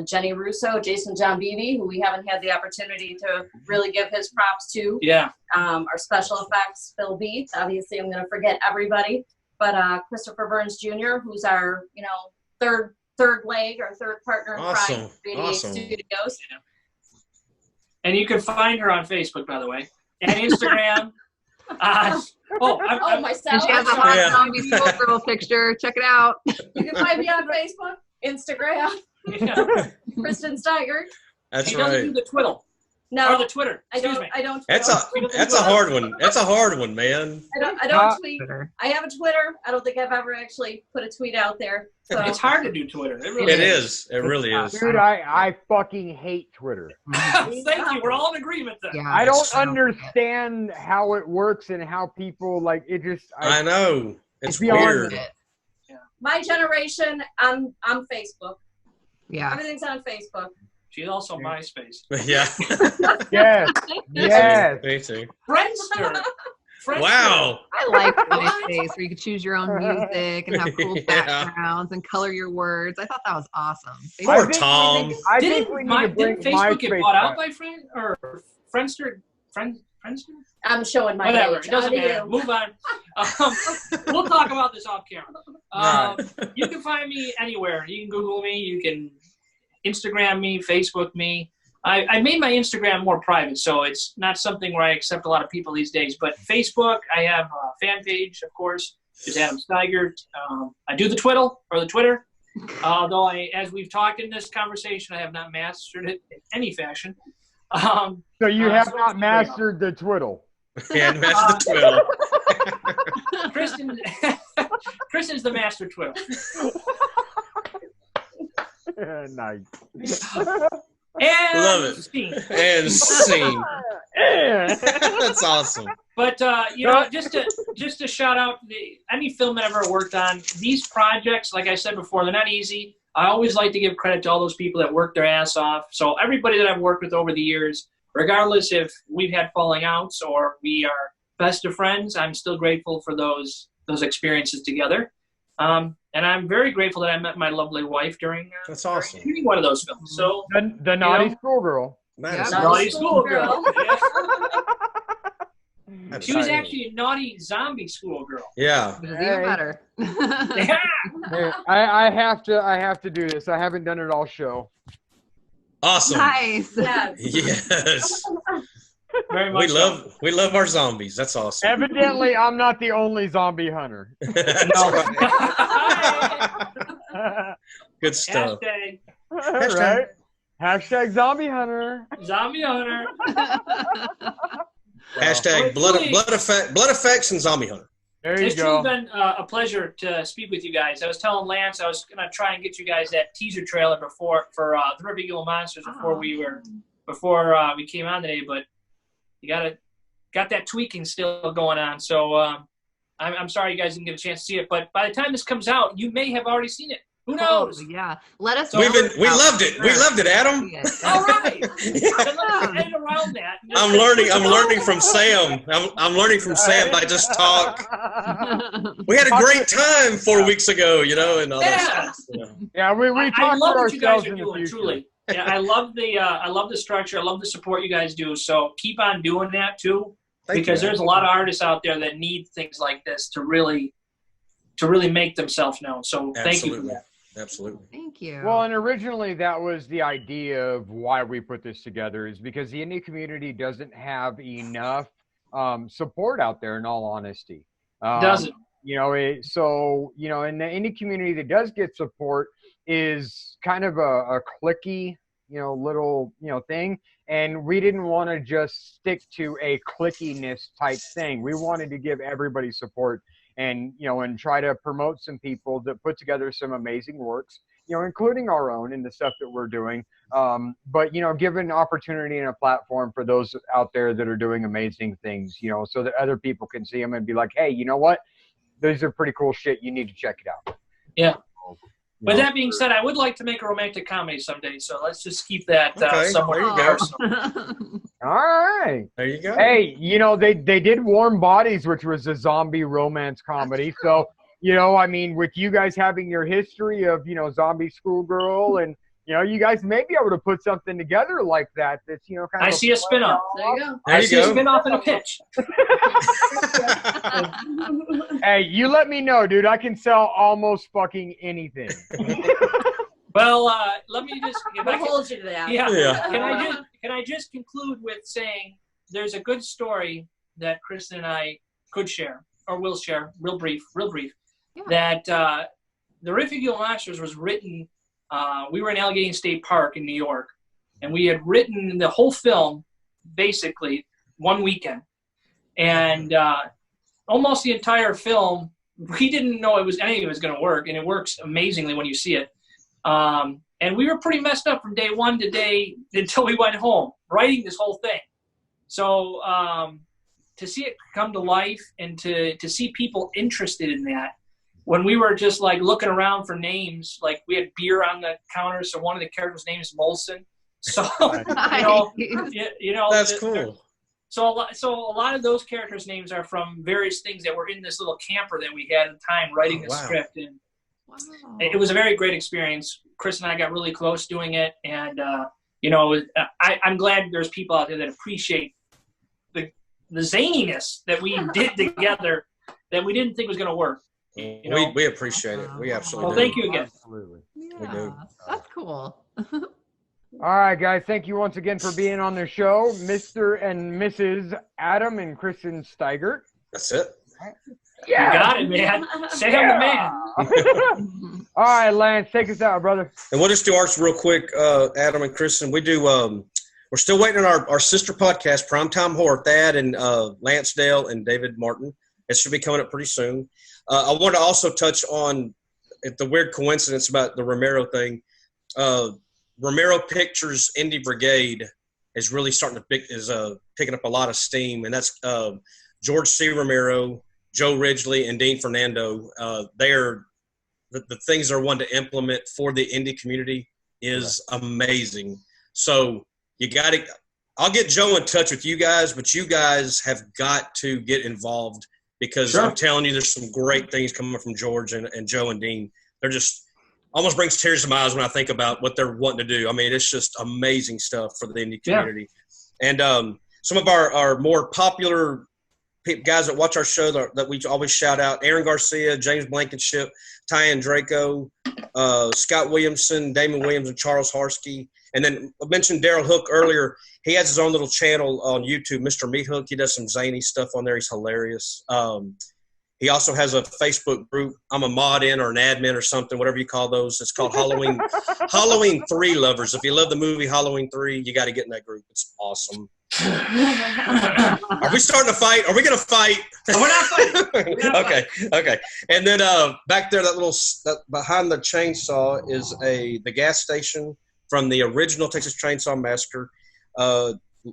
Jenny Russo, Jason John Beebe, who we haven't had the opportunity to really give his props to. Yeah. Our special effects, Phil Beats. Obviously, I'm going to forget everybody. But Christopher Burns Jr., who's our, you know, third leg or third partner in crime, 88 Studios. Yeah. And you can find her on Facebook, by the way, and Instagram. Myself. And she has a hot zombie schoolgirl picture. Check it out. You can find me on Facebook, Instagram, Kristin Steigert. That's he doesn't do the twiddle. No, or the Twitter. I don't tweet. That's a hard one. That's a hard one, man. I don't tweet. Twitter. I have a Twitter. I don't think I've ever actually put a tweet out there. So. It's hard to do Twitter. It is. It really is. Dude, I fucking hate Twitter. Thank you. We're all in agreement there. Yeah, I don't understand how it works and how people like it. Just I know it's beyond weird. Yeah. My generation, I'm Facebook. Yeah. Everything's on Facebook. She's also MySpace. Yeah. Yes. Me too. Friendster. Wow. I like MySpace where you could choose your own music and have cool backgrounds and color your words. I thought that was awesome. Poor Tom. I think we need to bring didn't Facebook get bought out back. by Friendster? Friendster? I'm showing my Whatever. age. It doesn't matter. Move on. We'll talk about this off camera. You can find me anywhere. You can Google me. You can Instagram me, Facebook me. I made my Instagram more private, so it's not something where I accept a lot of people these days. But Facebook, I have a fan page, of course. It's Adam Steigert. I do the Twitter. Although as we've talked in this conversation, I have not mastered it in any fashion. So you have not mastered the twiddle. Yeah, master the twiddle. Kristen's the master twiddle. Nice. And love it. Scene. And scene. That's awesome. But you know, just to shout out any film that I've ever worked on. These projects, like I said before, they're not easy. I always like to give credit to all those people that work their ass off. So everybody that I've worked with over the years, regardless if we've had falling outs or we are best of friends, I'm still grateful for those experiences together. And I'm very grateful that I met my lovely wife during that's awesome. shooting one of those films. So the naughty schoolgirl. Naughty schoolgirl. She was exciting. actually a naughty zombie schoolgirl. Yeah. It was even better. Yeah. Hey, I have to do this. I haven't done it all show. Awesome. Nice. Yes. Yes. Very much. We love our zombies. That's awesome. Evidently, I'm not the only zombie hunter. That's right. Good stuff. Hashtag Right? Hashtag zombie hunter. zombie hunter. Hashtag blood effects and zombie hunter. There you It's go. truly been a pleasure to speak with you guys. I was telling Lance I was going to try and get you guys that teaser trailer for the Horrific Evil Monsters before we came on today, but you got that tweaking still going on. So I'm sorry you guys didn't get a chance to see it, but by the time this comes out, you may have already seen it. Who knows? Oh, yeah. Let us. We loved it. We loved it, Adam. All right. Edit around that. I'm learning from Sam. I'm learning from Sam. I just talk. We had a great time 4 weeks ago, and all that stuff. Yeah, we I talked love to what you guys ourselves are in the doing, future. truly. Yeah, I love the structure. I love the support you guys do. So keep on doing that too, because there's a lot of artists out there that need things like this to really make themselves known. So thank you for that. Absolutely. Thank you. Well, and originally that was the idea of why we put this together, is because the indie community doesn't have enough support out there, in all honesty. Doesn't. So in the indie community that does get support is kind of a cliquey, little, thing. And we didn't want to just stick to a clickiness type thing. We wanted to give everybody support and try to promote some people that put together some amazing works, including our own and the stuff that we're doing. But give an opportunity and a platform for those out there that are doing amazing things, so that other people can see them and be like, hey, you know what? Those are pretty cool shit. You need to check it out. Yeah. But that being said, I would like to make a romantic comedy someday, so let's just keep that somewhat there you go. personal. All right. There you go. Hey, they did Warm Bodies, which was a zombie romance comedy. So, I mean, with you guys having your history of, zombie schoolgirl and, you guys may be able to put something together like that. That's, kind of. I see a spinoff. There you go. I see a spinoff and a pitch. Hey, you let me know, dude. I can sell almost fucking anything. Well, let me just. We'll hold you to that. Yeah. Yeah. Can I just conclude with saying there's a good story that Kristen and I could share or will share, real brief. Yeah. That The Horrific Evil Monsters was written. We were in Allegheny State Park in New York, and we had written the whole film basically one weekend, and almost the entire film. We didn't know any of it was going to work, and it works amazingly when you see it. And we were pretty messed up from day one to day until we went home writing this whole thing. So to see it come to life and to see people interested in that, when we were just like looking around for names, like we had beer on the counter, so one of the characters' name is Molson. So That's cool. So a lot of those characters' names are from various things that were in this little camper that we had at the time writing the script, and it was a very great experience. Chris and I got really close doing it, and I'm glad there's people out there that appreciate the zaniness that we did together that we didn't think was going to work. We appreciate it. We absolutely Well, do. thank you again. Absolutely. We do. That's cool. All right, guys. Thank you once again for being on the show, Mr. and Mrs. Adam and Kristin Steigert. That's it. You got it, man. Say I'm the man. All right, Lance, take us out, brother. And we'll just do ours real quick, Adam and Kristen. We do. We're still waiting on our sister podcast, Primetime Horror. Thad and Lance Dale and David Martin. It should be coming up pretty soon. I want to also touch on the weird coincidence about the Romero thing. Romero Pictures Indie Brigade is really picking up a lot of steam, and that's George C. Romero, Joe Ridgely, and Dean Fernando. They're the things they're wanting to implement for the indie community is amazing. So you got to. I'll get Joe in touch with you guys, but you guys have got to get involved because I'm telling you, there's some great things coming from George and Joe and Dean. They're just almost brings tears to my eyes when I think about what they're wanting to do. I mean, it's just amazing stuff for the indie community. Yeah. And some of our more popular guys that watch our show that we always shout out: Aaron Garcia, James Blankenship, Tyan Draco, Scott Williamson, Damon Williams, and Charles Harsky. And then I mentioned Daryl Hook earlier. He has his own little channel on YouTube, Mr. Meat Hook. He does some zany stuff on there. He's hilarious. He also has a Facebook group. I'm a mod in or an admin or something, whatever you call those. It's called Halloween 3 Lovers. If you love the movie Halloween 3, you got to get in that group. It's awesome. Are we starting to fight? Are we going to fight? We're not fighting. Okay. And then back there, that behind the chainsaw is the gas station from the original Texas Chainsaw Massacre.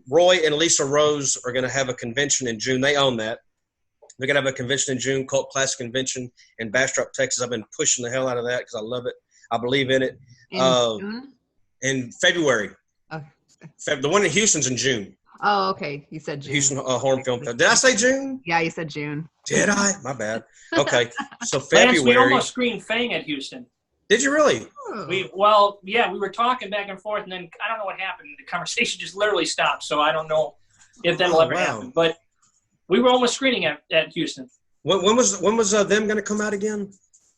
Roy and Lisa Rose are going to have a convention in June. They own that. They're going to have a convention in June, Cult Classic Convention in Bastrop, Texas. I've been pushing the hell out of that because I love it. I believe in it. In February. Oh. The one in Houston's in June. Oh, okay. You said June. Houston Horror Film Festival. Did I say June? Yeah, you said June. Did I? My bad. Okay. So February. Lance, we almost screened Fang at Houston. Did you really? We were talking back and forth, and then I don't know what happened. The conversation just literally stopped, so I don't know if that'll ever happen. But we were almost screening at Houston. When was them going to come out again?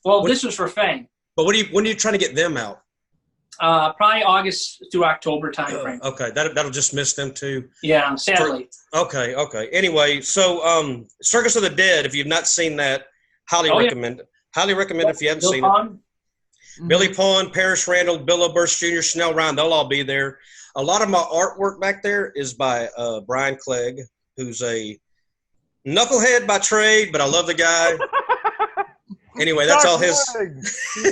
Well, this was for Fang. But when are you trying to get them out? Probably August through October timeframe. Okay, that'll just miss them too. Yeah, sadly. Okay. Anyway, so Circus of the Dead. If you've not seen that, highly recommend it. Highly recommend it if you haven't seen it. Billy Pond, Parrish Randall, Bill O'Burst Jr., Snell Ryan, they'll all be there. A lot of my artwork back there is by Brian Clegg, who's a knucklehead by trade, but I love the guy. Anyway, that's all his.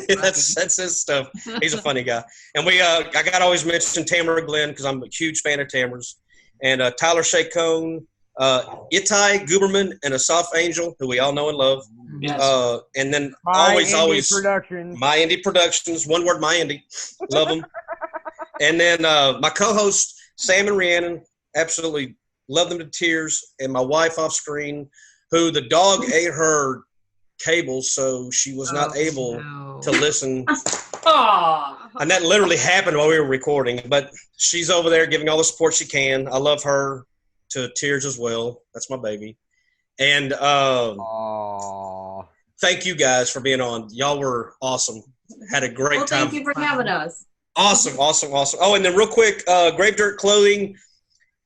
that's his stuff. He's a funny guy. And I got to always mention Tamara Glenn because I'm a huge fan of Tamara's. And Tyler Shacone, Itai Guberman, and Asaf Angel, who we all know and love. Yes. And then My always Productions. My Indie Productions. One word, My Indie. Love them. And then my co-host Sam and Rhiannon, absolutely love them to tears. And my wife off screen, who the dog ate her cable, so she was not able to listen. And that literally happened while we were recording. But she's over there giving all the support she can. I love her to tears as well. That's my baby. And thank you guys for being on. Y'all were awesome. Had a great time. Thank you for having us. Awesome. Oh, and then real quick, Grave Dirt Clothing,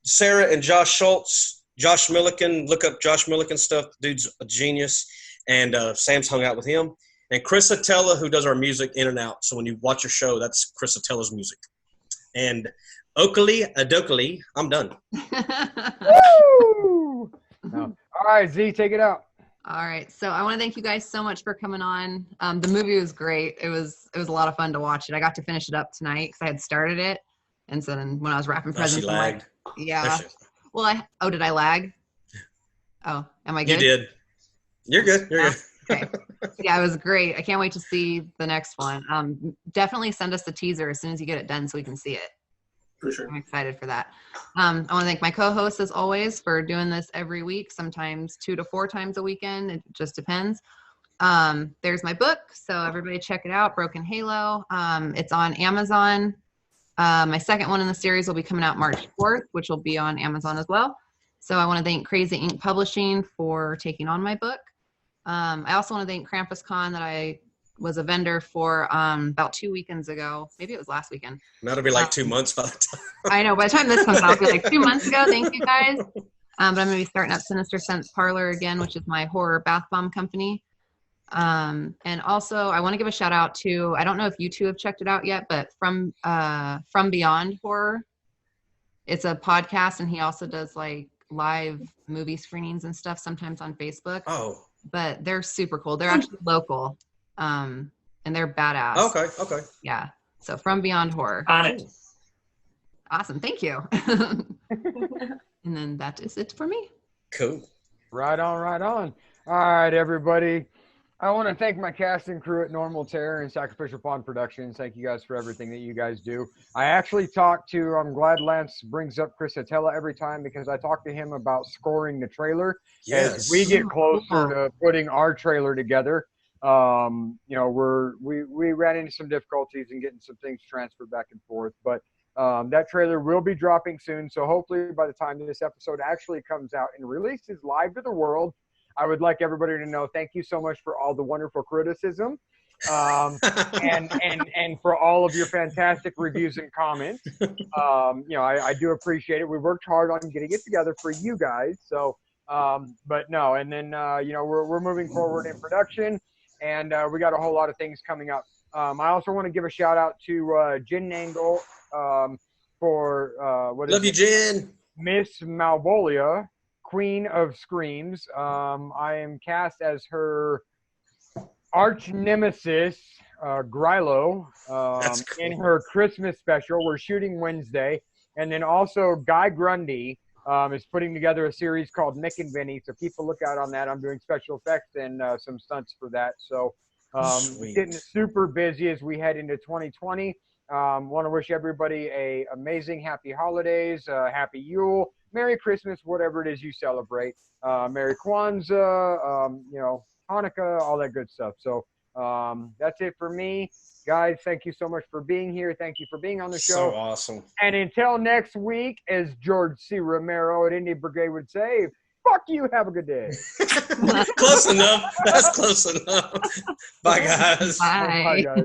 Sarah and Josh Schultz, Josh Milliken. Look up Josh Milliken stuff. Dude's a genius. And Sam's hung out with him. And Chris Atella, who does our music in and out. So when you watch your show, that's ChrisAtella's music. And Oakley Adokely, I'm done. Woo! No. All right, Z, take it out. All right, so I want to thank you guys so much for coming on. The movie was great. It was a lot of fun to watch it. I got to finish it up tonight because I had started it, and so then when I was wrapping presents, I'm like, yeah. Well, did I lag? Oh, am I good? You did. You're good. You're good. Okay. Yeah, it was great. I can't wait to see the next one. Definitely send us the teaser as soon as you get it done so we can see it. For sure. I'm excited for that. I want to thank my co-hosts as always for doing this every week, sometimes 2 to 4 times a weekend. It just depends. There's my book. So everybody check it out, Broken Halo. It's on Amazon. My second one in the series will be coming out March 4th, which will be on Amazon as well. So I want to thank Crazy Ink Publishing for taking on my book. I also want to thank Krampus Con that I was a vendor for about 2 weekends ago. Maybe it was last weekend. That'll be like 2 months by the time. I know. By the time this comes out, it'll be like 2 months ago. Thank you, guys. But I'm going to be starting up Sinister Sense Parlor again, which is my horror bath bomb company. And also, I want to give a shout out to, I don't know if you two have checked it out yet, but From Beyond Horror. It's a podcast, and he also does like live movie screenings and stuff sometimes on Facebook. Oh. But they're super cool. They're actually local. And they're badass. Okay. Yeah. So From Beyond Horror. On it. Awesome. Thank you. And then that is it for me. Cool. Right on. All right, everybody. I want to thank my cast and crew at Normal Terror and Sacrificial Pond Productions. Thank you guys for everything that you guys do. I actually I'm glad Lance brings up Chris Atella every time because I talked to him about scoring the trailer. Yes. As we get closer to putting our trailer together, we ran into some difficulties in getting some things transferred back and forth, but that trailer will be dropping soon. So hopefully by the time this episode actually comes out and releases live to the world, I would like everybody to know thank you so much for all the wonderful criticism and for all of your fantastic reviews and comments. I do appreciate it. We worked hard on getting it together for you guys. So, but no, and then, we're moving forward in production and we got a whole lot of things coming up. I also want to give a shout out to Jen Nangle for Love you, Jen. Miss Malvolia, Queen of Screams. I am cast as her arch nemesis, Grylo, Cool. in her Christmas special. We're shooting Wednesday. And then also Guy Grundy is putting together a series called Mick and Vinny. So keep a lookout on that. I'm doing special effects and some stunts for that. So getting super busy as we head into 2020. Want to wish everybody a amazing happy holidays, happy Yule, Merry Christmas, whatever it is you celebrate. Merry Kwanzaa, Hanukkah, all that good stuff. So that's it for me. Guys, thank you so much for being here. Thank you for being on the show. So awesome. And until next week, as George C. Romero at Indie Brigade would say, fuck you, have a good day. Close enough. That's close enough. Bye, guys. Bye. Bye, guys.